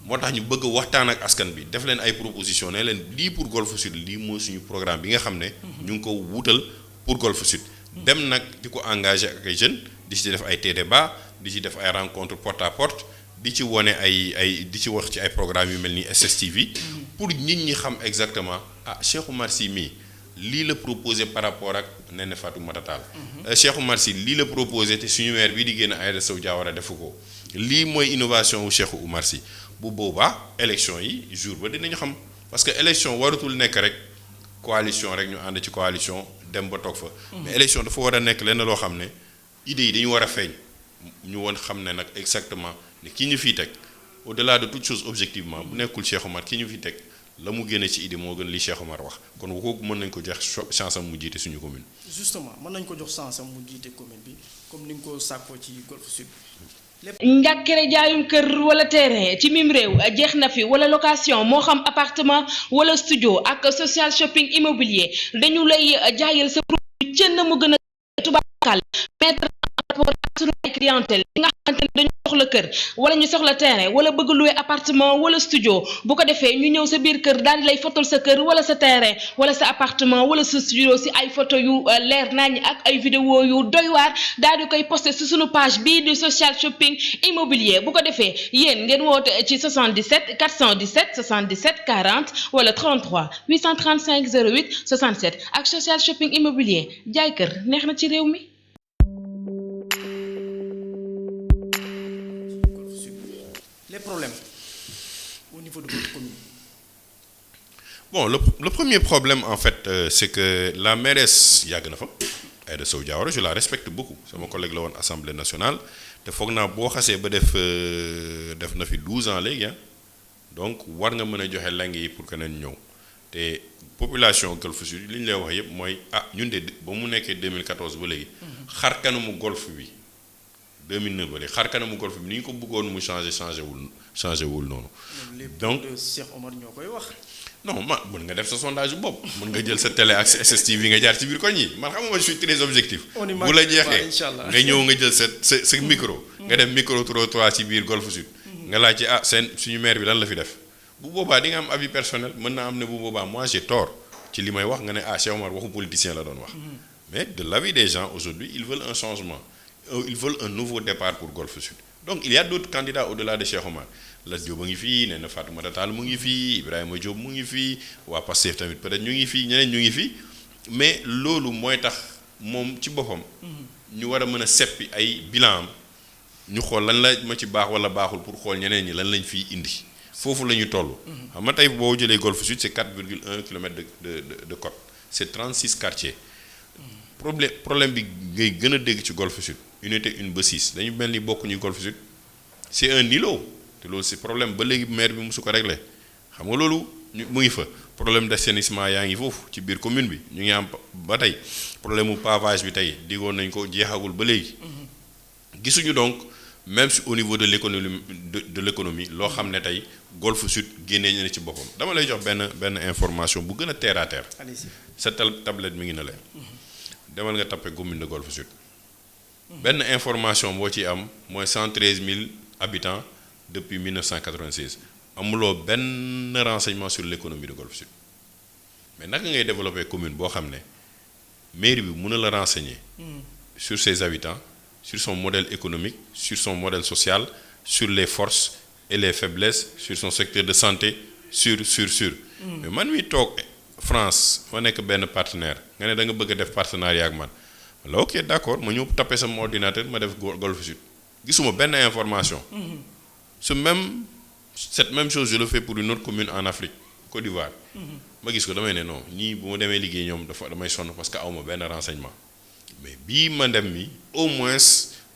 moo tax ñu bëgg waxtaan ak askan bi def leen ay proposition ne leen lii pour Golf Sud lii mooy suñu programme bi nga xam ne ñu ngi ko wutal pour Golf Sud dem nag di ko engagé ak ay jeunes di ci def ay débat di ci def ay rencontre porte à porte di ci wone di ci wax ci ay programmes yu mel ni SSTV pour nit ñi xam exactement Cheikh Oumar Sy mii lii la proposé par rapport ak Néné Fatoumata Tall Cheikh Oumar Sy lii la proposé te suñu maire bii di génn Aïda Sow Diawara defu ko lii mooy innovation wu Cheikh Oumar Sy bu boobaa élection yi jour ba dinañu xam parce que élection waratul nekk rek coalition rek ñu ànd ci coalition dem ba toog fa mais élection dafa war a nekk lenn loo xam ne idées yi dañu war a feeñ ñu woon xam ne nag exactement ne kii ñu fii teg au-delà de toute chose objectivement bu nekkul Cheikh Omar ki ñu fi teg la mu génne ci idée moo gën li Cheikh Omar wax kon kooku mën nañ ko jox chance am mu jiite suñu commune. justement mën nañ ko jox chance am mu jiite commune bi comme ni nga ko sàkkoo ci Golf Sud. njàkkere jaayum kër wala terrain ci mim réew jeex na fi wala location moo xam appartement wala studio ak social shopping immobilier dañu lay jaayal sa produit cën na mu gën a tubaakal mettre en rapport ak sunu ay clientèle li nga xamante ne dañu soxla kër wala ñu soxla terrain wala bëgg louer appartement wala studio bu ko defee ñu ñëw sa biir kër daal di lay fotol sa kër wala sa terrain wala sa appartement wala sa studio si ay photo yu leer nañ ak ay vidéo yu doy waar daal di koy posté si sunu page bii di social shopping immobilier bu ko defee yéen ngeen woote ci 77 417 77 40 wala 33 835 08 67 ak social shopping immobilier jaay kër neex na ci réew mi. Les problèmes au niveau de votre commune. Bon, le premier problème, en fait, c'est que la mairesse yàgg na fa Aïda Sow Diawara, je la respecte beaucoup. C'est mon collègue la woon Assemblée nationale. te foog naa boo xasee ba def na fi 12 ans léegi donc war nga mën a joxe lang yi pour que nañ ñëw te population Golf Sud li ñu lay wax yëpp mooy ñun de ba mu nekkee 2014 ba léegi. xar kanamu golf bi 2009 ba léegi xar kanamu golf bi ni ñu ko bëggoon mu changé wul noonu. donc Cheikh Omar ñoo koy wax. non mën nga def sa sondage bopp mën nga jël sa télé ak sa SSTV nga jaar ci biir koñ yi man xam nga je suis très objectif. bu la jeexee nga ñëw nga jël sa micro. nga def micro trottoir ci biir Golf Sud. nga laaj ci seen suñu maire bi lan la fi def. bu boobaa di nga am avis personnel mën naa am ne bu boobaa moi j'ai tort ci li may wax nga ne Cheikh Omar waxu politicien la doon wax. mais de l'avis des gens aujourd'hui ils veulent un changement ils veulent un nouveau départ pour Golf Sud. donc il y a d'autres candidats au-delà de Cheikh Omar. Lat Diop a ngi fii nee na Fatoumata Tall mu ngi fii Ibrahima Diop mu ngi fii waa Pastef tamit peut-être ñu ngi fii ñeneen ñu ngi fii mais loolu mooy tax moom ci boppam ñu war a mën a seppi ay bilan am ñu xool lan la ma ci baax wala baaxul pour xool ñeneen ñi lan lañ fiy indi foofu la ñu toll. xam nga tey boo jëlee Golf Sud c'est 4,1 kilomètres de côte c'est 36 quartiers. problème bi ngay gën a dégg ci Golf Sud unité 1 ba 6 dañu mel ni bokkuñu Golf Sud c'est un îlot. te loolu c'est problème ba léegi maire bi mosu ko réglé xam nga loolu mu ngi fa problème d'assainissement yaa ngi foofu ci biir commune bi ñu ngi am ba tey problème mu pavage bi tey diggoon nañ ko jeexagul ba léegi. gisuñu donc même si au niveau de l'économie loo xam ne tey Golf Sud génnee na ci boppam dama lay jox benn information bu gën a terre à terre. sa tablette mi ngi na leen. demal nga tappe commune de Golf Sud. benn information boo ci am mooy 113 000 habitants. depuis 1996 amuloo benn renseignement sur l'économie de Golf Sud mais naka ngay développer commune boo xam ne mairie bi mën a la renseigner sur ses habitants sur son modèle économique sur son modèle social sur les forces et les faiblesses sur son secteur de santé sur mais man mi toog France fa nekk benn partenaire nga ne da nga bëgg a def partenariat ak man la ok d'accord ma ñëw taper sama ordinateur ma def Golf Sud gisuma benn information. Cette même chose je le fais pour une autre commune en Afrique Côte d'Ivoire. ma gis ko damay ne non ñii bu ma demee liggéey ñoom damay sonn parce que awma benn renseignement mais bii ma dem mi au moins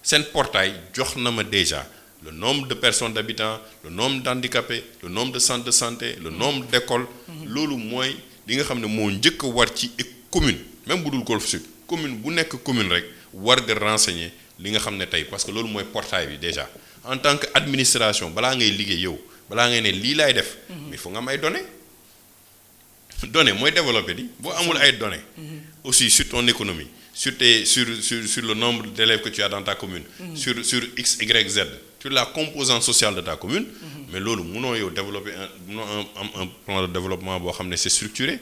seen portail jox na ma déjà le nombre de personnes d'habitants le nombre d'handicapés le nombre de centres de santé le nombre d'écoles. loolu mooy li nga xam ne moo njëkk a war ci commune même bu dul Golf Sud commune bu nekk commune rek war nga renseigner li nga xam ne tey parce que loolu mooy portail bi déjà. en tant que administration balaa ngay liggéey yow balaa ngay ne lii laay def. mais il faut nga am ay données mooy développer di boo amul ay données. aussi sur ton économie sur le nombre d'élèves que tu as dans ta commune. sur X Y Z sur la composante sociale de ta commune. mais loolu mënoo yow développer un plan de développement boo xam ne c'est structuré.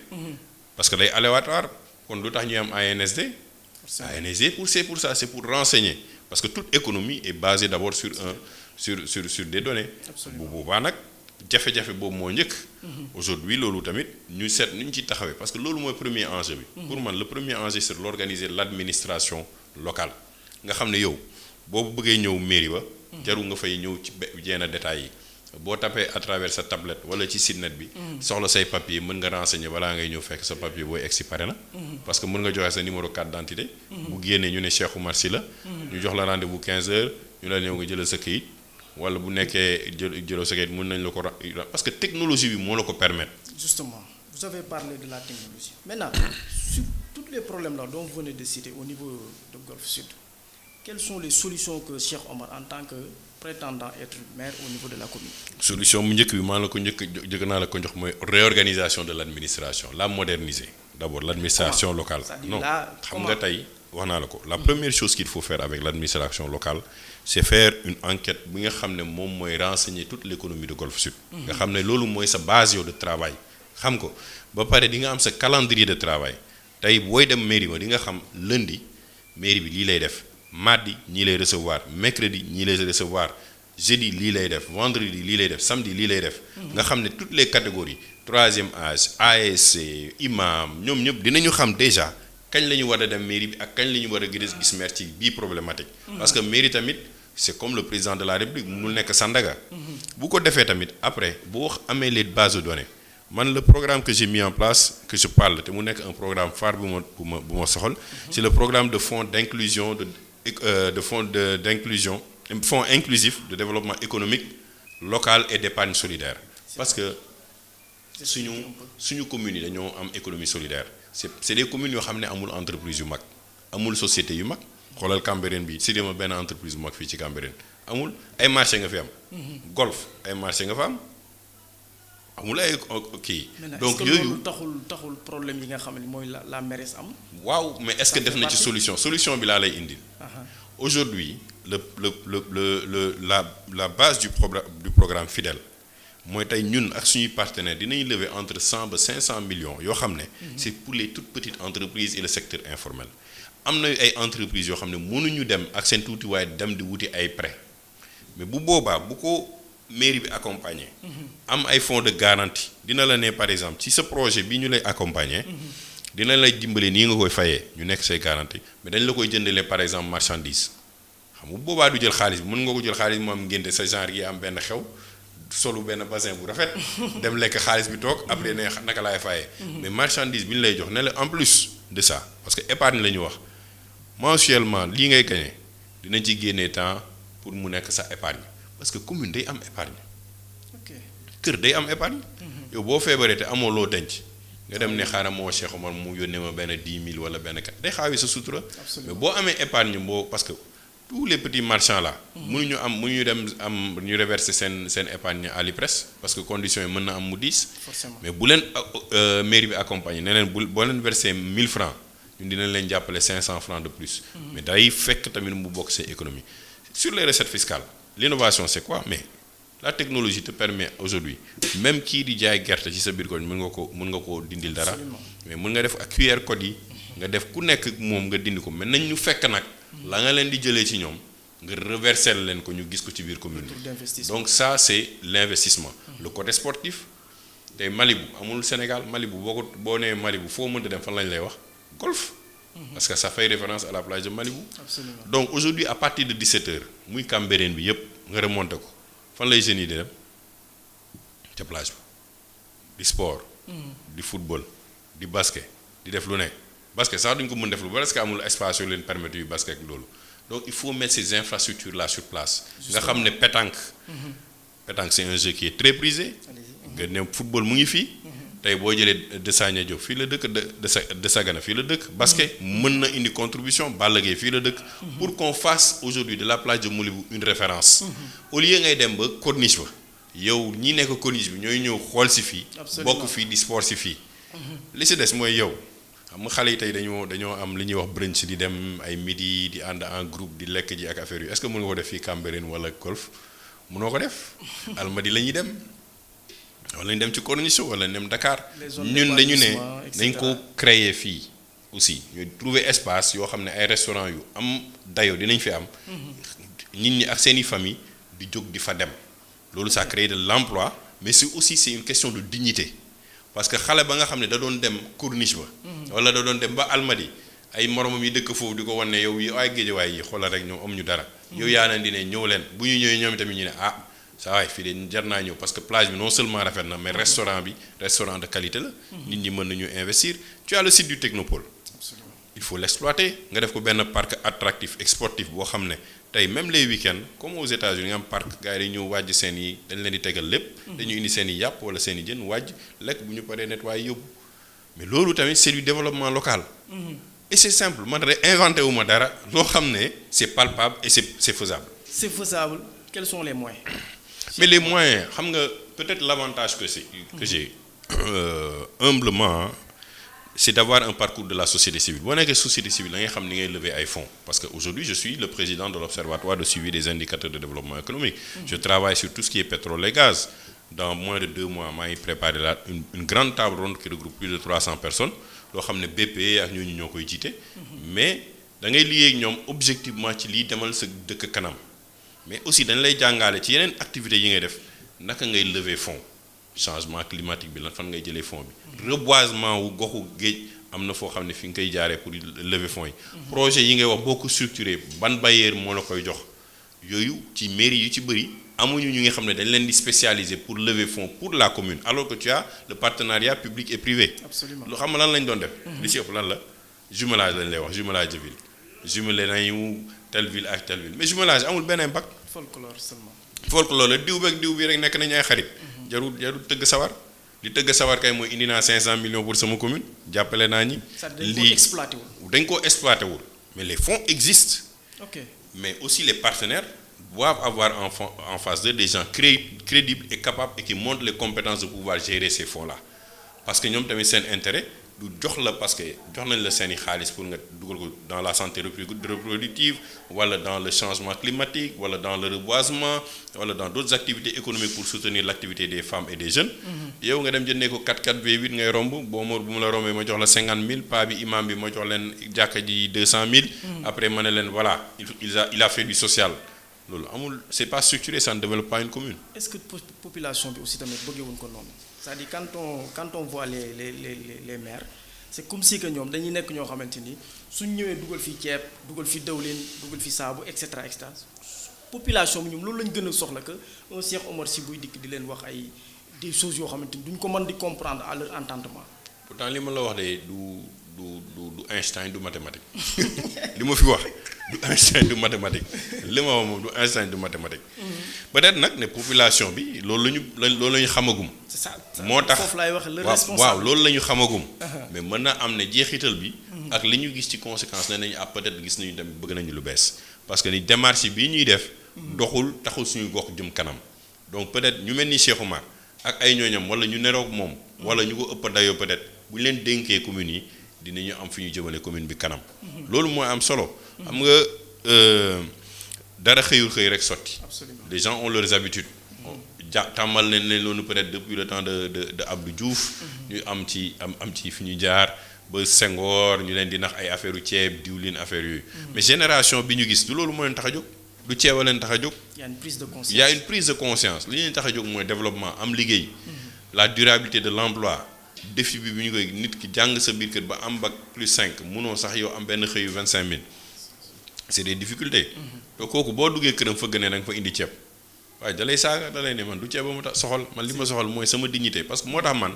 parce que day aléatoire kon lu tax ñuy am ANSD. ANSD pour ça c'est pour renseigner. parce que toute économie est basée d'abord sur des données. bu boobaa nag jafe-jafe boobu moo njëkk. aujourd'hui loolu tamit ñu seet nu ñu ci taxawee parce que loolu mooy premier enjeu bi. pour man le premier enjeu c'est l'organiser l'administration locale. nga xam ne yow boo bëggee ñëw mairie ba. jarul nga fay ñëw ci yenn détails yi boo tapé à travers sa tablette wala ci site net bi. soxla say papier mën nga renseigner balaa ngay ñëw fekk sa papier booy egsi pare na. parce que mën nga joxe sa numéro carte d'identité. bu génnee ñu ne Cheikh Oumar Sy la. ñu jox la rendez-vous 15h ñu la ñëw nga jëlal sa këyit wala bu nekkee jëloo sa kayit mën nañ la ko parce que technologie bi moo la ko permettre. Justement, vous avez parlé de la technologie. Maintenant, sur tous les problèmes là dont vous venez de citer au niveau de Golf Sud, quelles sont les solutions que Cheikh Omar en tant que prétendant être maire au niveau de la commune? Solution mu njëkk bi maa la ko njëkk naa la ko jox mooy réorganisation de l'administration, la moderniser. D'abord l'administration locale. Non, xam nga tey wax naa la ko. La première chose qu'il faut faire avec l'administration locale, c'est faire une enquête bi nga xam ne moom mooy renseigner toute l'économie de Golf Sud. nga xam ne loolu mooy sa base yow de travail. xam ko ba pare di nga am sa calendrier de travail tey booy dem mairie ma di nga xam lundi mairie bi lii lay def mardi ñii lay recevoir mercredi ñii lay recevoir jeudi lii lay def vendredi lii lay def samedi lii lay def. nga xam ne toutes les catégories troisième âge ASC imam ñoom ñëpp dinañu xam déjà kañ la ñu war a dem mairie bi ak kañ la ñu war a gis maire ci bii problématique. parce que mairie tamit c'est comme le président de la République mënul nekk Sandaga. bu ko defee tamit après boo amee les bases de données. Man, le programme que j'ai mis en place, que je parle, c'est un programme phare pour moi, c'est le programme de fonds d'inclusion, fonds inclusif de développement économique local et d'épargne solidaire. Parce que suñu communes yi dañoo am économie solidaire. C'est des communes yoo xam ne amul entreprise yu mag, amul société yu mag. xoolal Cambérène bi si dema benn entreprise bu mag fii ci Cambérène amul ay marché nga fi am. golf ay marché nga fa am. amul ay kii donc yooyu taxul problème yi nga xam ne mooy la mairesse am. waaw mais est-ce que def na ci solution bi laa lay indil. aujourd'hui la base du programme Fidèle mooy tey ñun ak suñuy partenaires dinañ lever entre 100 ba 500 millions yoo xam ne. c'est pour les toutes petites entreprises et le secteur informel. am na ay entreprises yoo xam ne mënuñu dem ak seen tuuti waaye dem di wuti ay prêts mais bu boobaa bu ko. mairie bi accompagner am ay fonds de garantie dina la ne par exemple ci ce projet bi ñu lay accompagner dina lay dimbale nii nga koy fayee ñu nekk say garantie mais dañ la koy jëndalee par exemple marchandise xam nga boobaa du jël xaalis bi mën nga ko jël xaalis mu am ngénte sa genre yi am benn xew solu benn bassin bu rafet dem lekk xaalis bi toog après ne naka laay fayee mais marchandise bi ñu lay jox ne la en plus de ça parce que épargne la ñu wax mensuellement lii ngay gagné dinañ ci génnee temps pour mu nekk sa épargne parce que commune day am épargne kër day am épargne yow boo feebaree te amoo loo denc nga dem ne xaaral moo Cheikh Omar mu yónnee ma benn 10 000 wala benn kat day xaawi sa sutura mais boo amee épargne parce que tous les petits marchands là mënuñu dem am ñu reverser seen épargne à l'IPRES parce que conditions yi mën na am mu diis mais bu leen mairie bi accompagner ne leen boo leen verser 1000 francs ñun dinañ leen jàppale 500 francs de plus mais day fekk tamit mu bokk seen économie sur les recettes fiscales. L'innovation c'est quoi? Mais la technologie te permet aujourd'hui même kii di jaay gerte ci sa biir koñ mën nga ko dindil dara mais mën nga def ak QR code yi nga def ku nekk moom nga dindi ko mais nañ ñu fekk nag la nga leen di jëlee ci ñoom nga reverser leen ko ñu gis ko ci biir commune bi donc ça c'est l'investissement le côté sportif tey Malibu amul Sénégal Malibu boo nee Malibu foo mënta dem fan lañ lay wax golf parce que ça fait référence à la plage de Malibu. Absolument. Donc aujourd'hui à partir de 17h muy Cambérène bi yëpp nga remonté ko fan lay jeunes yi di dem ca plage bi di sport di football di basket di def lu ne basket sax duñ ko mën def lu parce que amul espace yu leen permettre yu basket ak loolu donc il faut mettre ces infrastructures là sur place nga xam ne pétanque c'est un jeu qui est très prisé nga ne football mu ngi fii tey boo jëlee de Sagna Diop fii la dëkk de Sagana fii la dëkk basket mën na indi contribution Balla Gaye fii la dëkk pour qu'on fasse aujourd'hui de la plage de Malibu une référence au lieu ngay dem ba corniche ba yow ñi nekk corniche bi ñooy ñëw xool si fii bokk fii di sport si fii li si des mooy yow xam nga xale yi tey dañoo am li ñuy wax brunch di dem ay midi di ànd en groupe di lekk ji ak affaire yu est-ce que mën nga ko def fii Cambérène wala golf mënoo ko def Almadies la ñuy dem wala ñu dem ci corniche wala ñu dem Dakar ñun dañu ne dañ ko créer fii aussi ñu trouver espace yoo xam ne ay restaurants yu am dayo dinañ fi am nit ñi ak seeni famille di jóg di fa dem loolu ça crée de l'emploi mais c'est une question de dignité parce que xale ba nga xam ne da doon dem corniche ba wala da doon dem ba Almadies ay moromam yi dëkk foofu di ko wan ne yow yi ay géejawaay yi xoolal rek ñoom am ñu dara yow yaa leen di ne ñëw leen bu ñu ñëwee ñoom tamit ñu ne saa waay fii de jar naa ñëw parce que plage bi non seulement rafet na mais restaurant de qualité la nit ñi mën nañu investir tu as le site du Technopole il faut l'exploiter nga def ko benn parc attractif et sportif boo xam ne tey même les week-ends comme aux États-Unis nga am parc gars yi dañu ñëw wàjj seen yi dañ leen di tegal lépp. dañu indi seen i yàpp wala seen i jën wàjj lekk bu ñu paree nettoyer yóbbu mais loolu tamit c'est du développement local. Et c'est simple man de inventé wu ma dara loo xam ne c'est palpable et c'est faisable. C'est faisable. Quels sont les moyens? Mais les moyens xam nga peut-être l'avantage que j'ai humblement c'est d'avoir un parcours de la société civile boo nekkee société civile da ngay xam ni ngay lever ay fonds parce que aujourd'hui je suis le président de l'observatoire de suivi des indicateurs de développement économique. Je travaille sur tout ce qui est pétrole et gaz. Dans moins de 2 mois maa ngi préparé une grande table ronde qui regroupe plus de 300 personnes loo xam ne BPE ak ñooñu ñoo koy jiite. Mais da ngay liggéey ak ñoom objectivement ci lii demal sa dëkk kanam mais aussi dañ lay jàngale ci yeneen activités yi ngay def naka ngay lever fonds changement climatique bi lan fan ngay jëlee fonds bi reboisement wu goxu géej am na foo xam ne fi nga koy jaaree pour lever fonds yi. projet yi ngay wax boo ko structuré ban bailleur moo la koy jox yooyu ci mairie yu ci bëri. amuñu ñu nga xam ne dañ leen di spécialiser pour lever fonds pour la commune alors que tu as le partenariat public et privé. Absolument. lu xam nga lan lañ doon def. li ci ëpp lan la jumelage lañ lay wax jumelage de ville. jumelé nañu telle ville ak telle ville mais jumelage amul benn impact. Folklore seulement. folklore la diw beeg diw bi rek nekk nañu ay xarit. jarul tëgg sawar li tëgg sawar kay mooy indi naa 500 millions pour sama commune jàppale naa ñi. lii dañ koo exploité wul mais les fonds existent. Ok. Mais aussi les partenaires doivent avoir en face d'eux des gens crédibles et capables et qui montrent les compétences de pouvoir gérer ces fonds-là. Parce que ñoom tamit seen intérêt du jox la parce que jox nañ la seeni xaalis pour nga dugal ko dans la santé reproductive wala dans le changement climatique wala dans le reboisement wala dans d'autres activités économiques pour soutenir l'activité des femmes et des jeunes. yow nga dem jëndee ko 4x4 V8 ngay romb boo ma bu mu la rombee ma jox la 50 000 paa bi imam bi ma jox leen jàkka ji 200 000. Après ma ne leen voilà il a fait du social. loolu amul c'est pas structuré, ça ne développe pas une commune. Est-ce que population bi aussi tamit bëggewuñ ko noonu c'est-à-dire quand on voit les maires c'est comme si que ñoom dañuy nekk ñoo xamante ni suñ ñëwee dugal fi ceeb dugal fi dawlin dugal fi saabu et cetera population bi ñoom loolu lañ gën a soxla que un Cheikh Omar Sy buy dikk di leen wax ay des choses yoo xamante ni duñ ko mën di comprendre à leur entendement. Pourtant li ma la wax de du Einstein du mathématique li ma fi wax du Einstein du mathématique li ma wax moom du Einstein du mathématique. Peut-être nag ne population bi loolu la ñu xamagum. c'est ça moo tax foofu laay wax le responsable waaw loolu la ñu xamagum. mais mën na am ne jeexital bi. ak li ñu gis ci conséquence ne nañu peut-être gis nañu tamit bëgg nañu lu bees. parce que ni démarche bii ñuy def. doxul taxul suñu gox jëm kanam. donc peut-être ñu mel ni Cheikh Oumar ak ay ñooñam wala ñu neroog moom. wala ñu ko ëpp dayoo peut-être bu ñu leen dénkee communes yi dinañu am fi ñu jëmale commune bi kanam. loolu mooy am solo. xam nga dara xëyul xëy rek sotti. Absolument. Les gens ont leurs habitudes. tàmmal nañ leen loolu peut-être depuis le temps de Abdou Diouf. ñu am ci fi ñu jaar ba Senghor ñu leen di nax ay affaire u ceeb diwlin affaire yooyu. mais génération bi ñu gis du loolu moo leen tax a jóg. du ceeb a leen tax a jóg. Il y a une prise de conscience. Il y a une prise de conscience li leen tax a jóg mooy développement am liggéey. la durabilité de l'emploi. défi bi ñu koy nit ki jàng sa biir kër ba am bac +5 munoo sax yow am benn xëyu 25 000. c'est des difficultés. te kooku boo duggee këram fëgg ne da nga fa indi ceeb waaye da lay saaga da lay ne man du ceeb ba mu tax soxal man li ma soxal mooy sama dignité parce que moo tax man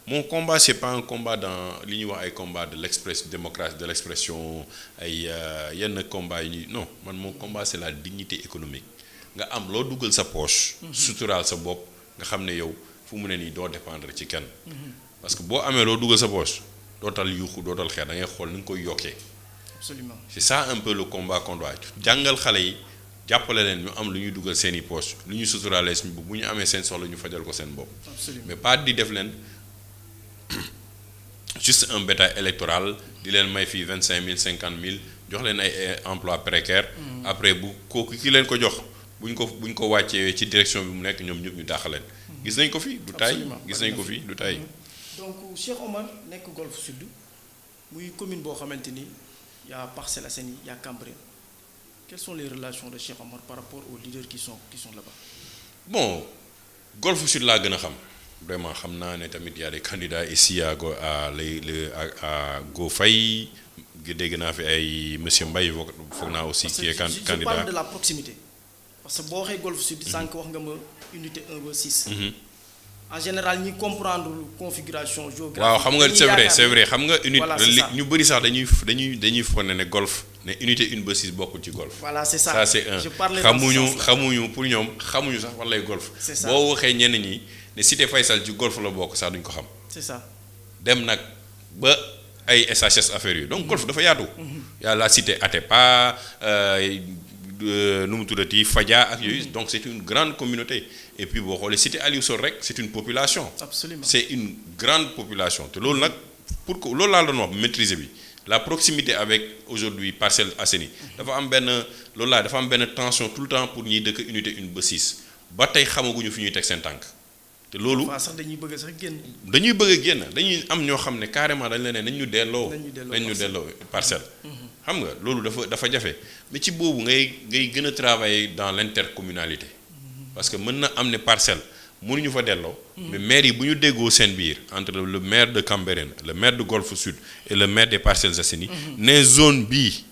mon combat c'est pas un combat dans li ñuy wax ay combat de démocratie de l'expression ay yenn combat yi non man mon combat c'est la dignité économique nga am loo duggal sa poche. suturaal sa bopp nga xam ne yow fu mu ne nii doo dépendre ci kenn. parce que boo amee loo duggal sa poche dootal yuuxu dootal xeex da ngay xool ni nga koy yokkee. Absolument. C'est ça un peu le combat qu'on doit jàngal xale yi jàppale leen ñu am lu ñuy dugal seeni poche lu ñuy suturaale suñu bopp bu ñu amee seen soxla ñu fajal ko seen bopp. Absolument. mais pas di def leen juste un bétail électoral di leen may fii 25 000 50 000 jox leen ay emploi précaire. après bu kooku ki leen ko jox bu ñu ko wàccee ci direction bi mu nekk ñoom ñëpp ñu dàq leen. gis nañ ko fi du tay gis nañ ko fi du tay. donc Cheikh Omar nekk Golf Sud muy commune boo xamante ni. Il y a Parcelles Assainies, il y a Cambérène. Quelles sont les relations de Cheikh Omar par rapport aux leaders qui sont là-bas? Bon, Golf Sud laa gën a xam vraiment xam naa ne tamit y a des candidats ici à Go Faye dégg naa fi ay monsieur Mbaye foog naa aussi qui est candidat. Je parle de la proximité parce que boo waxee Golf Sud sànq wax nga ma unité 1 ba 6. en général ñi comprendre configuration géographique. waaw xam nga c'est vrai xam nga unité voilà, c'est ça. ñu bëri sax dañuy fonne ne golf ne unité 1 ba 6 bokkul ci golf. voilà c'est ça ça c'est un je parlais dans ce sens-là. xamuñu pour ñoom xamuñu sax fan lay golf. C'est ça. boo waxee ñenn ñi ne cité Faysal ci golf la bokk sax duñ ko xam. c'est ça. dem nag ba ay SHS affaire yi donc golf dafa yaatu. y a la cité Atepa nu mu tuddati Fadia ak yooyu donc c'est une grande communauté et puis boo xoolee cité Aliou Sow rek c'est une population. absolument c'est une grande population te loolu nag pour que loolu laa doon wax maîtriser bi la proximité avec aujourd'hui Parcelles Assainies dafa am benn tension tout le temps pour ñiy dëkk unité 1 ba 6 ba tey xamaguñu fi ñuy teg seen tànk te loolu. waaw sax dañuy bëgg sax génn. dañuy bëgg a génn dañuy am ñoo xam ne carrément dañ la ne nañ ñu delloo. parcelle. xam nga loolu dafa jafe mais ci boobu ngay gën a travailler dans l'intercommunalité parce que mën na am ne parcelle mënuñu fa delloo. mais maire yi bu ñu déggoo seen biir entre le maire de Cambérène le maire de Golfe Sud et le maire des Parcelles Assainies. ne zone bii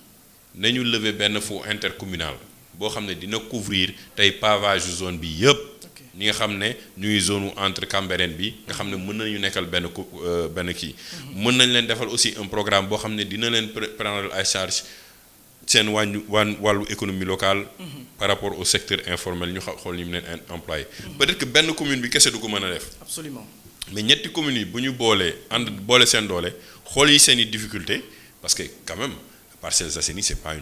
nañu lever benn fonds intercommunal boo xam ne dina couvrir tey pavage zone bi yëpp. ñi nga xam ne ñuy zone entre Cambérène bi nga xam ne mën nañu nekkal benn kii. mën nañ leen defal aussi un programme boo xam ne dina leen prendre à charge seen wàllu économie locale. par rapport au secteur informel ñu xool ñu leen employé. peut-être que benn commune bi kese du ko mën a def. absolument mais ñetti communes yi bu ñu boole seen doole xool yi seen i difficulté parce que quand même Parcelles Assainies c'est pas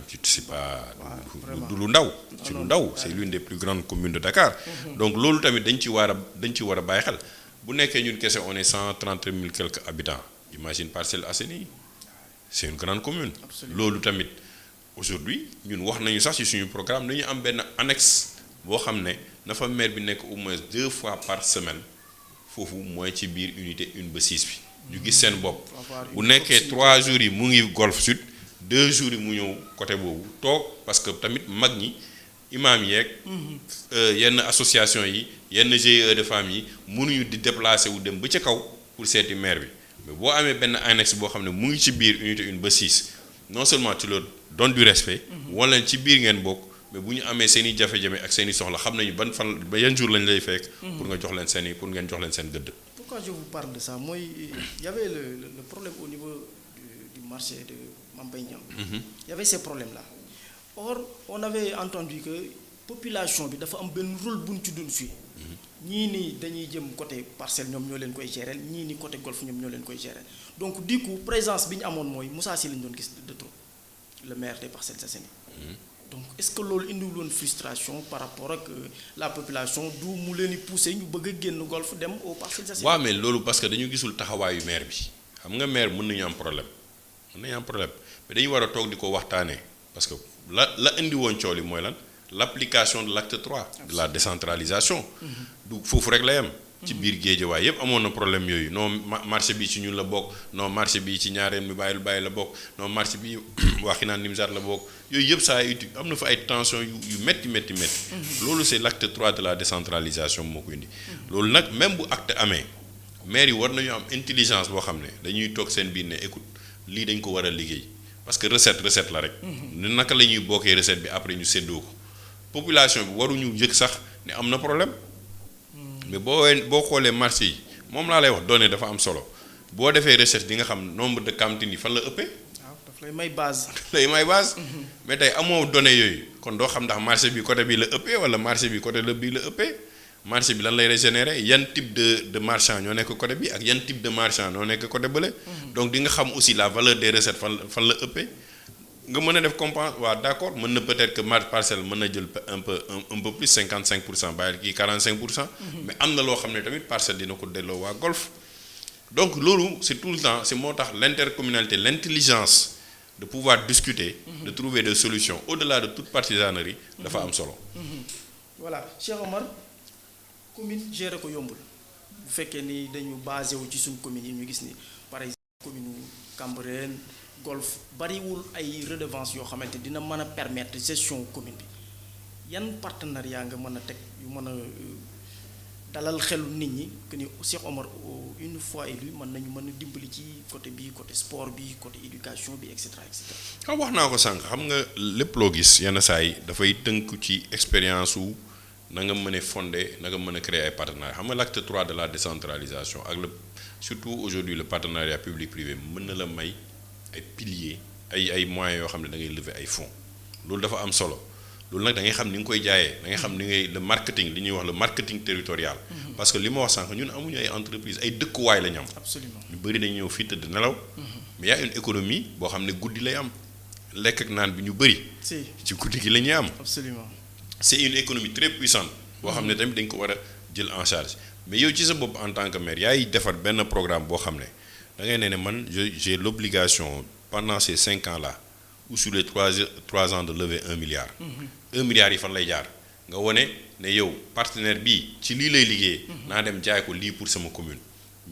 du lu ndaw. ci lu ndaw c'est l'une des plus grandes communes de Dakar. donc loolu tamit dañ ci war a bàyyi xel bu nekkee ñun kese on est 130 000 quelques habitants imagine Parcelles Assainies c'est une grande commune. loolu tamit aujourd'hui ñun wax nañu sax ci suñu programme nañu am benn annexe boo xam ne na fa maire bi nekk au moins 2 fois par semaine foofu mooy ci biir unité 1 ba 6 bi. ñu gis seen bopp bu nekkee 3 jours yi mu ngi Golf Sud 2 jours yi mu ñëw côté boobu toog parce que tamit mag ñi imam yeeg yenn association yi yenn GIE de femmes yi mënuñu di déplacer wu dem ba ca kaw pour seeti maire bi mais boo amee benn annexe boo xam ne mu ngi ci biir unité 1 ba 6 non seulement tu leur donnes du respect wala ci biir ngeen bokk mais bu ñu amee seen i jafe-jafe ak seen i soxla xam nañu ba yan jour lañ lay fekk pour nga jox leen seen gëdd. Pourquoi je vous parle de ça? Moi, il y avait le problème au niveau du marché de Mambéignan. Il y avait ces problèmes-là. Or, on avait entendu que la population dafa am ben rôle bu ñu ci doon suy ñii ni dañuy jëm côté parcelle ñoom ñoo leen koy gérer ñii ni côté golf ñoom ñoo leen koy gérer donc du coup présence bi ñu amoon mooy Moussa Sy lañ doon gis de trop le maire des Parcelles Assainies. Donc est-ce que loolu indiwul woon frustration par rapport ak la population du mu leen di pousser ñu bëgg a génn golf dem aux Parcelles Assainies. waaw mais loolu parce que dañu gisul taxawaayu maire bi xam nga maire mën nañu am problème mais dañu war a toog di ko waxtaanee parce que la indi woon coow li mooy lan l'application de l'acte 3 de la décentralisation. du foofu rek la yem. ci biir Guédiawaye yëpp amoon na problème yooyu non marché bi ci ñun la bokk non marché bi ci ñaareel mi bàyyi la bokk non marché bi Wakhinane Nimzatt la bokk yooyu yëpp saa yu am na fa ay tension yu métti. loolu c'est l'acte 3 de la décentralisation moo ko indi. loolu nag même bu acte amee maire yi war nañu am intelligence boo xam ne dañuy toog seen biir ne écoute lii dañ ko war a liggéey parce que recette la rek. naka la ñuy bokkee recette bi après ñu séddoo ko population bi waruñu yëg sax ne am na problème. mais boo xoolee marché yi moom laa lay wax données dafa am solo boo defee recherche di nga xam nombre de cantines yi fan la ëppee. waaw daf lay may base. mais tey amoo données yooyu kon doo xam ndax marché bi côté bii la ëppee wala marché bi côté bii la ëppee marché bi lan lay régénérer yan type de marchand ñoo nekk côté bi ak yan type de marchand ñoo nekk côté bële. donc di nga xam aussi la valeur des recettes fan la ëppee. nga mën a def compense waaw d'accord mën na peut-être que parcelle mën na jël un peu plus 55% bàyyi kii 45%. mais am na loo xam ne tamit parcelle dina ko delloo waa golf donc loolu c'est tout le temps c'est moo tax l'intercommunalité l'intelligence de pouvoir discuter. de trouver des solutions au-delà de toute partisanerie. dafa am solo. voilà Cheikh Omar commune gérer ko yombul bu fekkee ni dañu basé wu ci suñu commune yi ñu gis ni par exemple commune Cambérène golf bariwul ay redevance yoo xamante dina mën a permettre gestion commune bi yan partenariat nga mën a teg yu mën a dalal xelu nit ñi que ni Cheikh Omar une fois élu mën a dimbali ci côté sport bi côté éducation bi et cetera. wax naa ko sànq xam nga lépp loo gis yenn saa yi dafay tënk ci expérience wu na nga mën a fonder na nga mën a créer ay partenariats xam nga l'acte 3 de la décentralisation ak surtout aujourd'hui le partenariat public-privé mën na la may ay piliers ay moyens yoo xam ne da ngay lever ay fonds loolu dafa am solo loolu nag da ngay xam ni nga koy jaayee da ngay xam ni ngay le marketing li ñuy wax le marketing territorial. parce que li ma wax sànq ñun amuñu ay entreprise ay dëkkuwaay la ñu am. absolument ñu bëri dañu ñëw fii tëdd nelaw. mais y a une économie boo xam ne guddi lay am lekk ak naan bi ñu bëri. ci guddi gi la ñuy am. absolument c'est une économie très puissante boo xam ne tamit dañ ko war a jël en charge mais yow ci sa bopp en tant que maire yaay defar benn programme boo xam ne da ngay ne man j'ai l'obligation pendant ces 5 ans là ou sur les 3 ans de lever 1 milliard. 1 milliard yi fan lay jaar nga wone ne yow partenaire bii ci lii lay liggéey. naa dem jaay ko lii pour sama commune.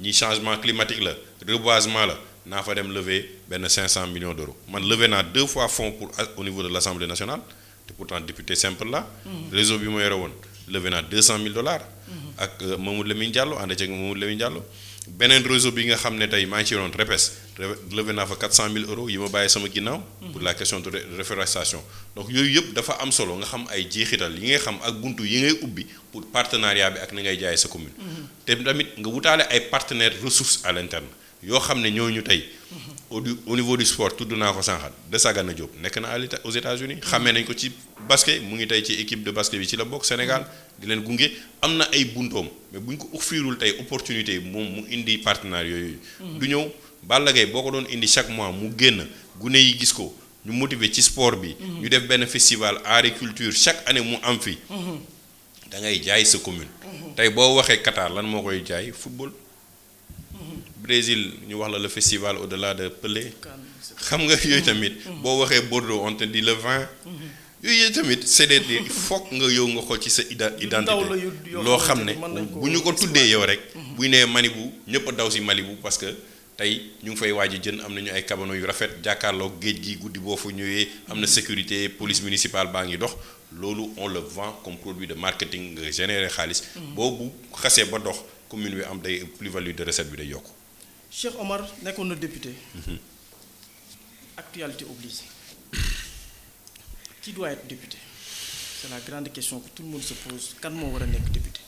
ñi changement climatique la reboisement la naa fa dem lever benn 500 millions d'euros man lever naa 2 fois fonds pour au niveau de l'Assemblée nationale te pourtant député simple la. réseau bi ma yore woon lever naa $200,000. ak Mamadou Lamine Diallo ànd ceeg Mamadou Lamine Diallo. beneen réseau bi nga xam ne tey maa ngi ci yoroon REPES levé naa fa 400,000 euros yi ma bàyyi sama ginnaaw. pour la question de reforestation. donc yooyu yëpp dafa am solo nga xam ay jeexital yi ngay xam ak buntu yi ngay ubbi pour partenariat bi ak ni ngay jaay sa commune. te tamit nga wutaale ay partenaires ressources à l'interne yoo xam ne ñooñu tey. au niveau du sport tudd naa ko sànqal de Sagana Diop nekk na aux États-Unis xamee nañ ko ci basket mu ngi tey ci équipe de basket bi ci la bokk Sénégal di leen gunge am na ay buntoom mais bu ñu ko offrirul tey opportunité moom mu indi partenaires yooyu. du ñëw Balla Gaye boo ko doon indi chaque mois mu génn gune yi gis ko ñu motiver ci sport bi. ñu def benn festival agriculture chaque année mu am fi. da ngay jaay sa commune. tey boo waxee Qatar lan moo koy jaay football. Brésil ñu wax la le festival au-delà de Pelé xam nga yooyu tamit boo waxee Bordeaux on te dit le vin yooyu tamit c'est des foog nga yow nga xool ci sa identité loo xam ne bu ñu ko tuddee yow rek buy nee Malibu ñëpp a daw si Malibu parce que tey ñu ngi fay waaj a jën am nañu ay cabano yu rafet jàkkaarloog géej gi guddi boo fa ñëwee am na sécurité police municipale baa ngi dox loolu on le vend comme produit de marketing nga générer xaalis boobu xasee ba dox commune bi am day plus-value de recette bi day yokku. Cheikh Omar nekkoon na député. Actualité oblige. Qui doit être député? C'est la grande question que tout le monde se pose. Kan moo war a nekk député?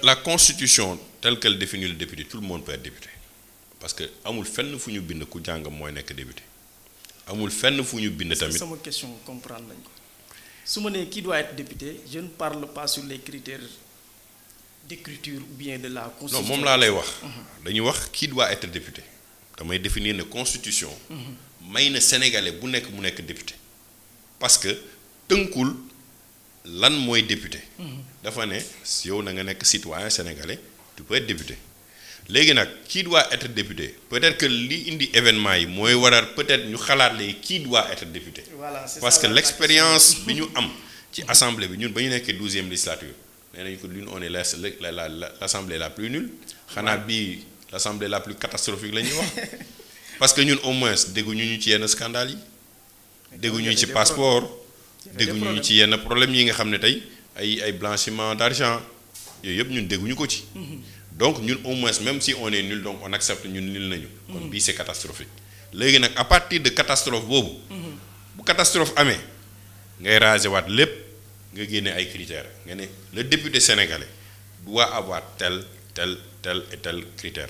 La constitution telle qu'elle définit le député, tout le monde peut être député. Parce que amul fenn fu ñu bind ku jàng mooy nekk député. amul fenn fu ñu bind tamit. sama question comprendre nañ ko su ma nee qui doit être député je ne parle pas sur les critères d'écriture ou bien de la constitution. non moom laa lay wax. dañuy wax qui doit être député damay définir ne constitution. may na sénégalais bu nekk mu nekk député. parce que tënkul lan mooy député. dafa ne yow na nga nekk citoyen sénégalais tu peux être député. léegi nag qui doit être député peut-être que li indi événement yi mooy waral peut-être ñu xalaat léegi qui doit être député. Voilà, c'est parce ça, que l'expérience bi ñu am ci assemblée bi ñun ba ñu nekkee 12e législature nee nañu ko l'une on est l'assemblée la plus nulle xanaa bii l'assemblée la plus catastrophique la ñuy wax parce que ñun au moins dégguñu ñu ci yenn scandale yi dégguñu ci passeport dégguñu ñu ci yenn problème yi nga xam ne tey ay blanchiment d'argent yooyu yëpp ñun dégguñu ko ci. donc ñun au moins même si on est nul donc on accepte ñun nul nañu. kon bii c'est catastrophique. léegi nag à partir de catastrophe boobu. bu catastrophe amee ngay raser waat lépp nga génne ay critères nga ne le député sénégalais doit avoir tel et tel critère.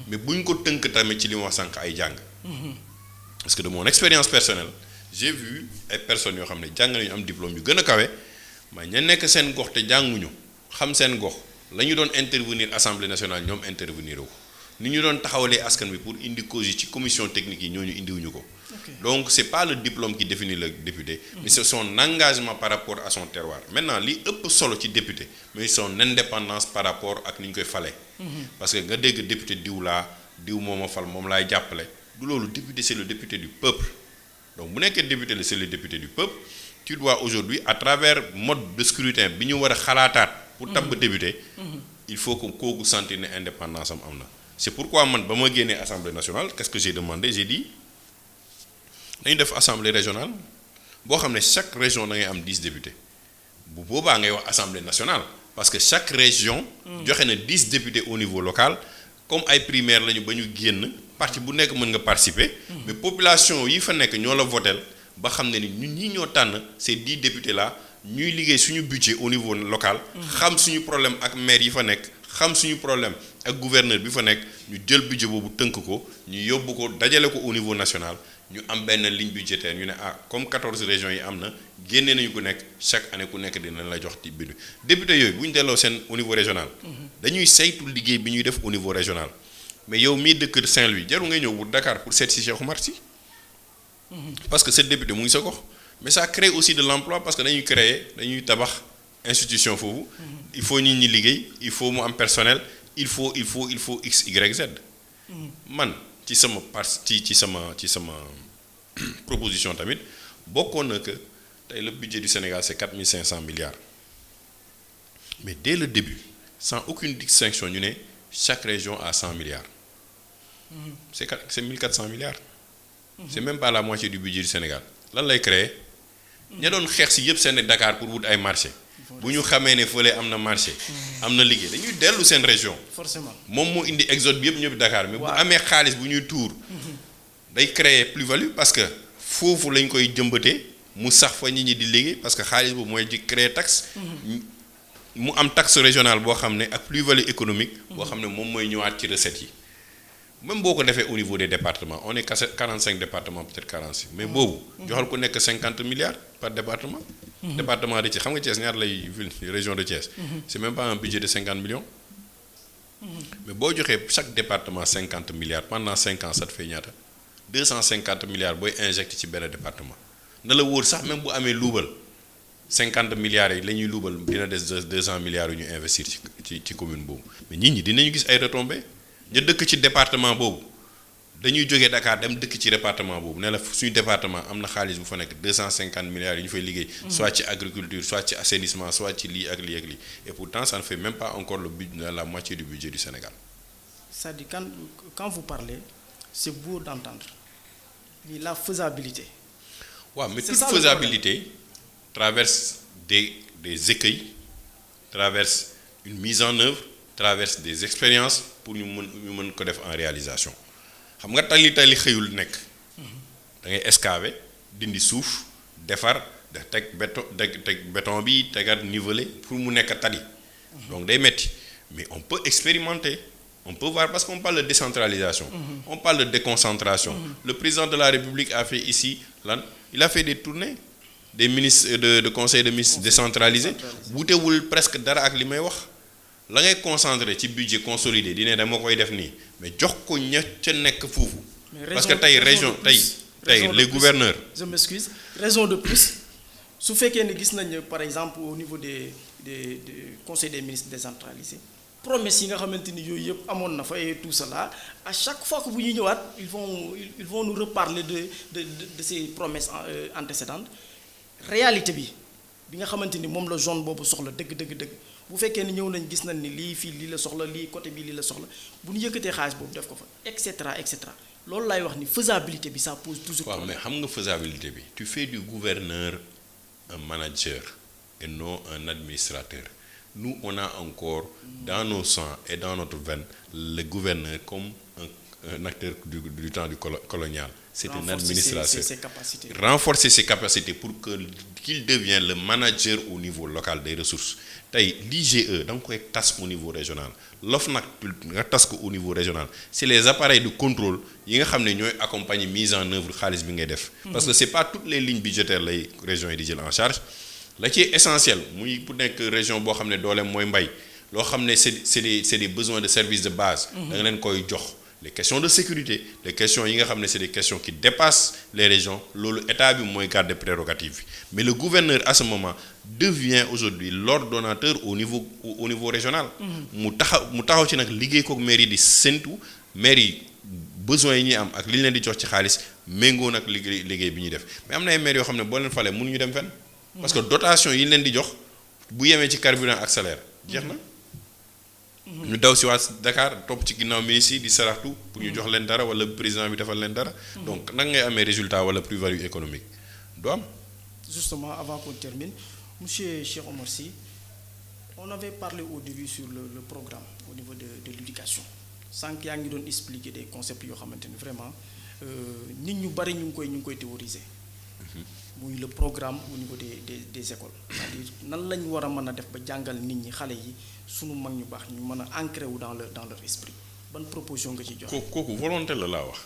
mais bu ñu ko tënk tamit ci li ma wax sànq ay jàng. parce que de mon expérience personnelle j'ai vu ay personnes yoo xam ne jàng nañu am diplôme yu gën a kawe mais ña nekk seen gox te jànguñu xam seen gox. la ñu doon intervenir assemblée nationale ñoom intervenir ko ni ñu doon taxawalee askan bi pour indi cause yi ci commission technique yi ñooñu indiwuñu ko. donc c'est pas le diplôme qui définit le député. mais c'est son engagement par rapport à son terroir. maintenant li ëpp solo ci député mais son indépendance par rapport ak ni ñu koy falee. parce que nga dégg député diw laa diw moo ma fal moom laay jàppale du loolu député c'est le député du peuple donc bu nekkee député la c'est le député du peuple tu dois aujourd'hui à travers mode de scrutin bi ñu war a xalaataat. pour tabb député il faut que kooku sentir ne indépendance am na c'est pourquoi man ba ma génnee assemblée nationale qu'est-ce que j'ai demandé j'ai dit dañu def assemblée régionale boo xam ne chaque région da ngay am 10 députés bu boobaa ngay wax assemblée nationale parce que chaque région joxe na 10 députés au niveau local comme ay primaires lañu ba ñu génn parti bu nekk mën nga participer mais population yi fa nekk ñoo la votel ba xam ne ni ñun ñi ñoo tànn ces 10 députés là ñuy liggéey suñu budget au niveau local. xam suñu problème ak maire yi fa nekk xam suñu problème ak gouverneur bi fa nekk ñu jël budget boobu tënk ko ñu yóbbu ko dajale ko au niveau national ñu am benn ligne budgétaire ñu ne comme 14 régions yi am na génne nañu ku nekk chaque année ku nekk dina la jox ci bindu député yooyu bu ñu delloo seen au niveau régional. dañuy saytu liggéey bi ñuy def au niveau régional mais yow mii dëkk Saint-Louis jarul ngay ñëw bu Dakar pour seet si Cheikh Oumar Sy parce que cette député mu ngi sa gox mais ça crée aussi de l'emploi parce que dañuy tabax institution foofu. il faut nit ñi liggéey il faut mu am personnel il faut x y z. man ci sama proposition tamit bokkoon na que tey le budget du Sénégal c'est 4500 milliards mais dès le début sans aucune distinction ñu ne chaque région a 100 milliards. c'est 1400 milliards. c'est même pas la moitié du budget du Sénégal lan lay créer. ña doon xeex si yëpp seen Dakar pour wut ay marché bu ñu xamee ne fële am na marché. am na liggéey dañuy dellu seen région. forcément moom moo indi exode bi yëpp ñëpp Dakar. mais bu amee xaalis bu ñuy tuur. day créer plus-value parce que foofu lañ koy jëmbatee mu sax fa nit ñi di liggéey parce que xaalis boobu mooy di créer taxe. mu am taxe régionale boo xam ne ak plus-value économique. boo xam ne moom mooy ñëwaat ci recettes yi. même boo ko defee au niveau des départements on est 45 départements peut-être 46 mais boobu. joxal ku nekk 50 milliards par département. département de Thiès xam nga Thiès ñaar lay région de Thiès. c'est même pas un budget de 50 millions. mais boo joxee chaque département 50 milliards pendant 5 ans ça te fait ñaata 250 milliards booy injecté ci benn département na la wóor sax même bu amee luubal 50 milliards yi la ñuy luubal dina des 200 milliards yu ñu investir ci commune boobu mais nit ñi dinañu gis ay retombées. ñu dëkk ci département boobu dañuy jógee Dakar dem dëkk ci département boobu ne la suñu département am na xaalis bu fa nekk 250 milliards yu ñu fay liggéey. soit ci agriculture soit ci assainissement soit ci lii ak lii ak lii et pourtant ça ne fait même pas encore la moitié du budget du Sénégal. c'est-à-dire quand vous parlez c'est beau d'entendre la faisabilité. waaw mais toute faisabilité traverse des écueils traverse une mise en œuvre traverse des expériences pour ñu mën ko def en réalisation xam nga tali xëyul nekk da ngay excaver dindi suuf defar teg béton bi tegaat niveler pour mu nekk tali donc day metti mais on peut expérimenter on peut voir parce qu'on parle de décentralisation on parle de déconcentration le président de la République a fait ici il a fait des tournées des ministres de conseil de ministres décentralisés wutewul presque dara ak li may wax la ngay concentré ci budget consolidé di ne dama koy def nii mais jox ko ña ca nekk foofu. parce que tey les gouverneurs. je m'excuse raison de plus su fekkee ne gis nañ par exemple au niveau des conseils des ministres décentralisés promesses yi nga xamante ni yooyu yëpp amoon na fa et tout cela à chaque fois que bu ñuy ñëwaat ils vont nous reparler de ces promesses antécédentes réalité bi nga xamante ni moom la zone boobu soxla dëgg. bu fekkee ni ñëw nañ gis nañ ni lii fii lii la soxla lii côté bii lii la soxla bu ñu yëkkatee xaalis boobu def ko fa et cetera loolu laay wax ni faisabilité bi ça pose toujours problème. waaw mais xam nga faisabilité bi tu fais du gouverneur un manager et non un administrateur nous on a encore dans nos sangs et dans notre veine le gouverneur comme un acteur du temps du colonial. C'est un administrateur. Renforcer ses capacités pour qu'il devienne le manager au niveau local des ressources. L'IGE, donc au niveau régional. L'OFNAC, au niveau régional. C'est les appareils de contrôle qui accompagnent la mise en œuvre de parce que ce n'est pas toutes les lignes budgétaires que les régions sont en charge. Ce qui est essentiel, pour une région c'est des besoins de services de base. Les questions de sécurité, les questions, c'est des questions qui dépassent les régions. L'État garde des prérogatives. Mais le gouverneur, à ce moment, devient aujourd'hui l'ordonnateur au niveau régional. Moutaha ci nak liggéey ko mairie di sentu mairie besoin yi ñi am ak li leen di jox ci xaalis mengo nak liggéey bi ñi def mais am na ay maire yo xamné bo leen falé mënu ñu dem fenn parce que dotation yi leen di jox bu yémé ci carburant ak salaire jeex na ñu daw ci waa Dakar topp ci ginnaaw ministre di saraxtu pour ñu jox leen dara wala président bi defal leen dara donc nag ngay amee résultat wala plus-value économique du am. Justement avant qu'on termine monsieur Cheikh Oumar Sy on avait parlé au début sur le programme au niveau de l'éducation sànq yaa ngi doon expliquer des concepts yoo xamante ni vraiment nit ñu bari ñu ngi koy théoriser muy le programme au niveau des écoles c'est-à-dire nan lañ war a mën a def ba jàngal nit ñi xale yi sunu mag ñu baax ñu mën a ancré wu dans leur esprit ban proposition nga ciy joxe. kooku volonté la laa wax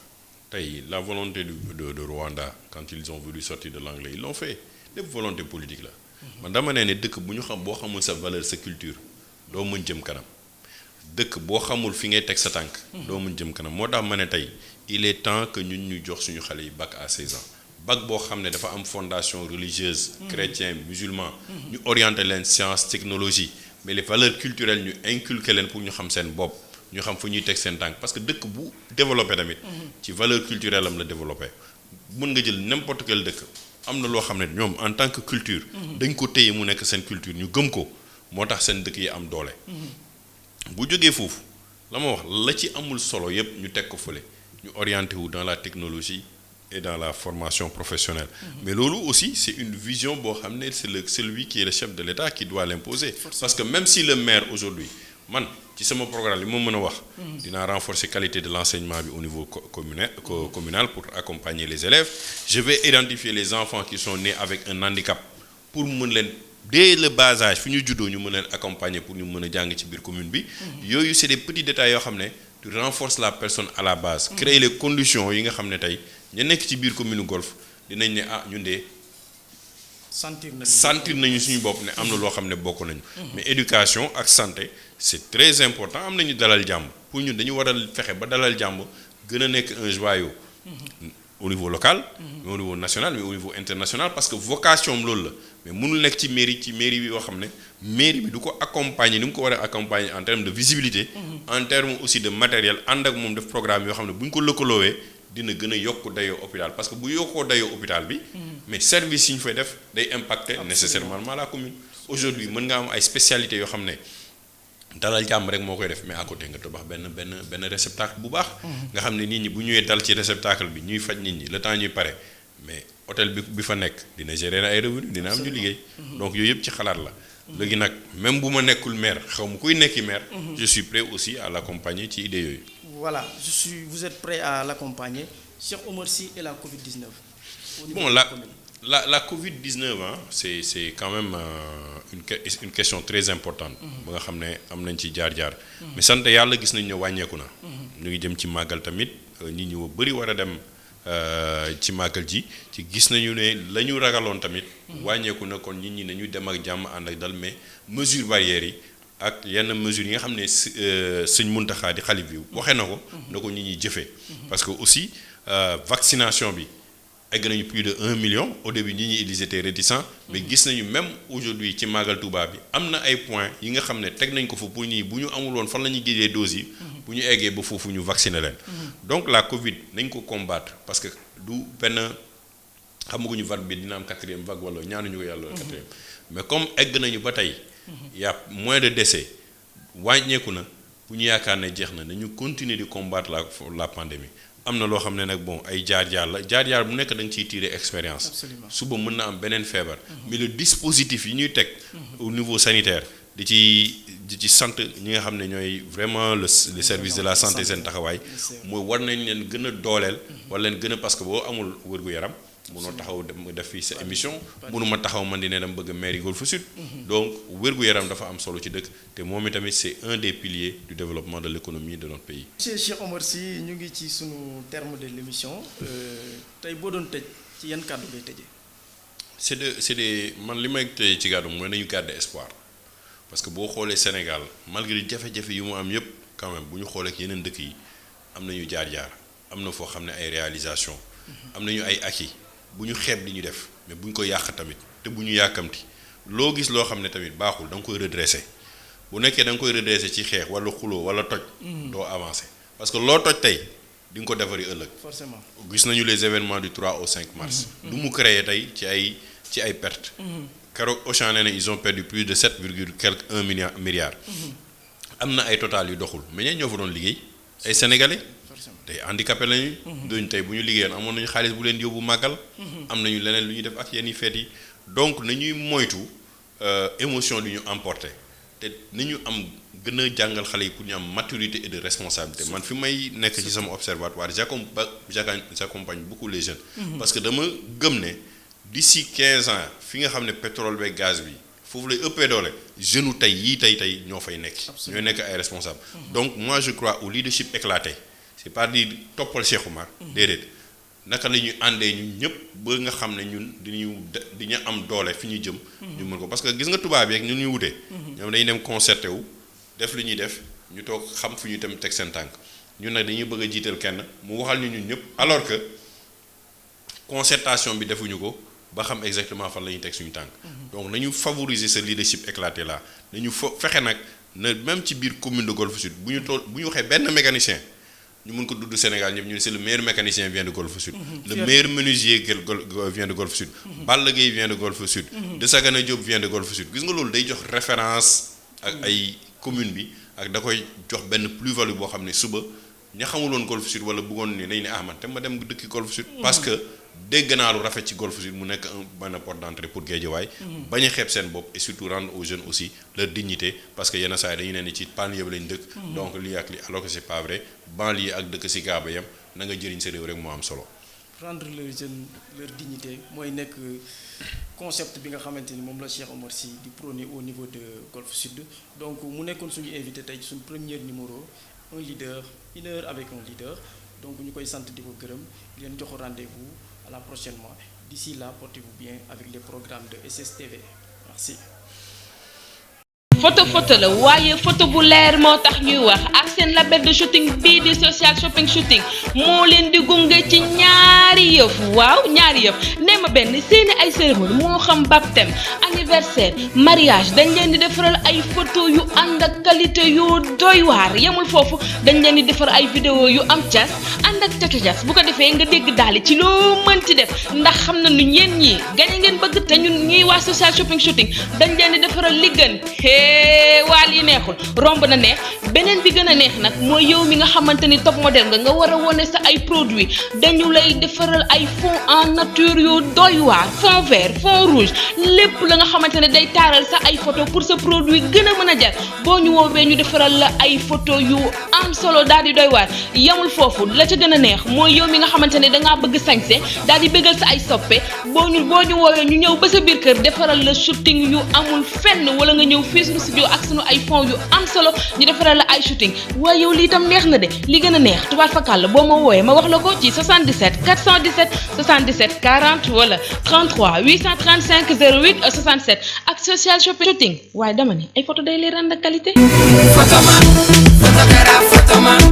tey la volonté de Rwanda quand ils ont voulu sortir de l'anglais ils l'ont fait lépp volonté politique la. man dama ne dëkk bu ñu xam boo xamul sa valeur sa culture doo mën jëm kanam dëkk boo xamul fi ngay teg sa tànk. doo mën jëm kanam moo tax ma ne tey il est temps que ñun ñu jox suñu xale yi bac à 16 ans. bac boo xam ne dafa am fondation religieuse chrétien musulman ñu orienté leen science technologie mais les valeurs culturelles ñu inculquer leen pour ñu xam seen bopp ñu xam fu ñuy teg seen tànk parce que dëkk bu développé tamit ci valeur culturelle am la développé mën nga jël n'importe quel dëkk am na loo xam ne ñoom en tant que culture dañ ko téye mu nekk seen culture ñu gëm ko moo tax seen dëkk yi am doole bu jógee foofu la ma wax la ci amul solo yépp ñu teg ko fële ñu orienté wu dans la technologie et dans la formation professionnelle. Mais loolu aussi, c'est une vision, c'est celui qui est le chef de l'État qui doit l'imposer. Parce que même si le maire aujourd'hui, ci sama programme li ma mën a wax dinaa renforcer qualité de l'enseignement au niveau communal pour accompagner les élèves. Je vais identifier les enfants qui sont nés avec un handicap pour mën leen dès le bas âge fi ñu juddoo ñu mën leen accompagner pour ñu mën a jàng ci biir commune bi. Yooyu c'est des petits détails yoo xam ne tu renforces la personne à la base. Créer les conditions yi nga xam ne tey ñu nekk ci biir commune Golf dinañ ne ñun de sentir nañu suñu bopp ne am na loo xam ne bokk nañu. mais éducation ak santé c'est très important am nañu dalal jàmm pour ñun dañu war a fexe ba dalal jàmm gën a nekk un joyau au niveau local. mais au niveau national mais au niveau international parce que vocation am loolu la mais mënul nekk ci mairie bi yoo xam ne mairie bi du ko accompagner ni mu ko war a accompagner en termes de visibilité. en termes aussi de matériel ànd ak moom def programme yoo xam ne bu ñu ko lëkkaloowee. dina gën a yokk dayoo hôpital parce que bu yokkoo dayoo hôpital bi mais service yi ñu fay def day impacter nécessairement la commune aujourd'hui mën nga am ay spécialités yoo xam ne dalal jàmm rek moo koy def mais à côté nga tabax benn réceptacle bu baax nga xam ne nit ñi bu ñëwee dal ci réceptacle bi ñuy faj nit ñi le temps ñuy pare mais hôtel bi fa nekk dina gérer ay revenus dina am ñu liggéey donc yooyu yëpp ci xalaat la léegi nag même bu ma nekkul maire xaw ma kuy nekki maire je suis prêt aussi à l'accompagner ci idée yooyu. Voilà, vous êtes prêt à l'accompagner. Cheikh Omar Sy et la Covid-19. Bon, la Covid-19, c'est quand même une question très importante. ba nga xam ne am nañ ci jaar-jaar. mais sant yàlla gis nañ ne wàññeeku na. ñu ngi jëm ci màggal tamit nit ñi bëri war a dem ci màggal ji ci gis nañu ne la ñu ragaloon tamit. wàññeeku na kon nit ñi nañu dem ak jàmm ànd ak dal mais mesures barrières yi. ak yenn mesures yi nga xam ne sëñ Mountakha di xalif bi waxee na ko nit ñi jëfee parce que aussi vaccination bi egg nañu plus de 1 million au début nit ñi ils étaient réticents mais gis nañu même aujourd'hui ci Magal Touba bi am na ay points yi nga xam ne teg nañ ko fa pour ñii bu ñu amul woon fan la ñuy gisee doses yi bu ñu eggee ba foofu ñu vacciner leen donc la Covid nañ ko combattre parce que du benn xamaguñu vague bi dina am 4e vague wala ñaanuñu ko yàlla 4e mais comme egg nañu ba tey y a moins de décès wàññeeku na bu ñu yaakaar ne jeex na nañu continuer di combattre la pandémie am na loo xam ne nag bon ay jaar-jaar bu nekk da nga ciy tirer expérience suba mën na am beneen feebar mais le dispositif yi ñuy teg au niveau sanitaire di ci sant ñi nga xam ne ñooy vraiment le service de la santé seen taxawaay mooy war nañ leen gën a dooleel wala leen gën a parce que boo amul wér-gu-yaram mënoo taxaw def fii sa émission mënuma taxaw man di ne dama bëgg mairie Golf Sud donc wér-gu-yaram dafa am solo ci dëkk te moom itamit c'est un des piliers du développement de l'économie de notre pays. Monsieur Cheikh Omar Sy ñu ngi ci sunu terme de l'émission tey boo doon tëj ci yan kàddu ngay tëjee. c'est des man li may tëjee ci kàddu mooy nañu garder espoir parce que boo xoolee Sénégal malgré jafe-jafe yu mu am yépp quand même bu ñu xoolee ak yeneen dëkk yi am nañu jaar-jaar am na foo xam ne ay réalisation am nañu ay acquis bu ñu xeeb li ñu def mais bu ñu ko yàq tamit te bu ñu yàkkamti loo gis loo xam ne tamit baaxul da nga koy redresser bu nekkee da nga koy redresser ci xeex wala xuloo wala toj doo avancer parce que loo toj tey di nga ko defari ëllëg forcément gis nañu les événements du 3 au 5 mars lu mu créé tey ci ay pertes keroog Auchan nee na ils ont perdu plus de 7,1 milliard am na ay total yu doxul mais ñoo fa doon liggéey ay sénégalais tey handicapé lañu doñ tey bu ñu liggéeyoon amoon nañu xaalis bu leen yóbbu màggal am nañu leneen lu ñuy def ak yenn feet yi donc nañuy moytu émotion lu ñu emporter te nañu am gën a jàngal xale yi pour ñu am maturité et de responsabilité man fi may nekk ci sama observatoire j'accompagne beaucoup les jeunes parce que dama gëm ne d'ici 15 ans fi nga xam ne pétrole beeg gaz bi foofu lay ëppee doole jeunes tey yii tey ñoo fay nekk. ñoo nekk ay responsables. donc moi je crois au leadership éclaté c'est pas dire toppal Cheikh Oumar. déedéet naka la ñuy àndee ñun ñëpp ba nga xam ne ñun diñu am doole fi ñu jëm. ñu mën ko parce que gis nga tubaab yeeg ñun ñuy wutee. ñoom dañuy dem concerté wu def lu ñuy def ñu toog xam fu ñu dem teg seen tànk ñun nag dañuy bëgg a jiital kenn mu waxal ñu ñun ñëpp alors que concertation bi defuñu ko. ba xam exactement fan la ñuy teg suñu tànk donc nañu favoriser ce leadership éclaté là nañu fexe nag na même ci biir commune de Golf Sud bu ñu waxee benn mécanicien ñu mun ko dudd Sénégal ñëpp ñu ne c'est le meilleur mécanicien vient de Golf Sud le meilleur menuisier vient de Golf Sud Balla Gaye vient de Golf Sud De Sagana Diop vient de Golf Sud gis nga loolu day jox référence ak ay commune bi ak da koy jox benn plus-value boo xam ne suba ña xamuloon Golf Sud wala bëggoon ni dañ ne man te ma dem dëkki Golf Sud parce que dégg naa lu rafet ci Golf Sud mu nekk un bonne porte d'entrée pour Guédiawaye bañ a xeeb seen bopp et surtout rendre aux jeunes aussi leur dignité parce que yenn saa yi dañu ne ni ci banlieue bi lañ dëkk donc lii ak lii alors que c'est pas vrai banlieue ak dëkk si gaaba yam na nga jëriñ sa réew rek moo am solo. rendre les jeunes leur dignité mooy nekk concept bi nga xamante ni moom la Cheikh Oumar Sy di prôner au niveau de Golf Sud donc mu nekkoon suñu invité tey suñu premier numéro un leader une heure avec un leader donc ñu koy sant di ko gërëm di leen jox rendez-vous à la prochainement. D'ici là, portez-vous bien avec les programmes de SSTV. Merci. photo la waaye photo bu leer moo tax ñuy wax ak seen label de shooting bii di social shopping shooting moo leen di gunge ci ñaari yëf waaw ñaari yëf nee ma benn seeni ay cérémonie moo xam baptême anniversaire mariage dañ leen di defaral ay photo yu ànd ak qualité yu doy waar yemul foofu dañ leen di defar ay vidéo yu am cas ànd ak catu jas bu ko defee nga dégg daali ci loo mënti def ndax xam na nu yéen ñii gañe ngeen bëgg te ñun ñuy waa social shopping shooting dañ leen di defaral li gën waal yi neexul romb na neex beneen bi gën a neex nag mooy yow mi nga xamante ni top modèle nga war a wone sa ay produits dañu lay defaral ay fond en nature yu doy waar fond vert fond rouge lépp la nga xamante ne day taaral sa ay photo pour sa produit gën a mën a jar boo ñu woowee ñu defaral la ay photo yu am solo daal di doy waar yamul foofu la ca gën a neex mooy yow mi nga xamante ne dangaa bëgg sañse daal di bëggal sa ay soppe boo ñu woowee ñu ñëw ba sa biir kër defaral la shooting yu amul fenn wala nga ñëw fii suñu studio ak sunu ay fond yu am solo ñu defaral la ay shooting waaye yow lii tam neex na de li gën a neex tubaab fakal la boo ma wooyee ma wax la ko ci 77 417 77 40 wala 33 835 08 67 ak social shopping shooting waaye dama ni ay photo day leer ànd ak qualité. Photoman photographe photoman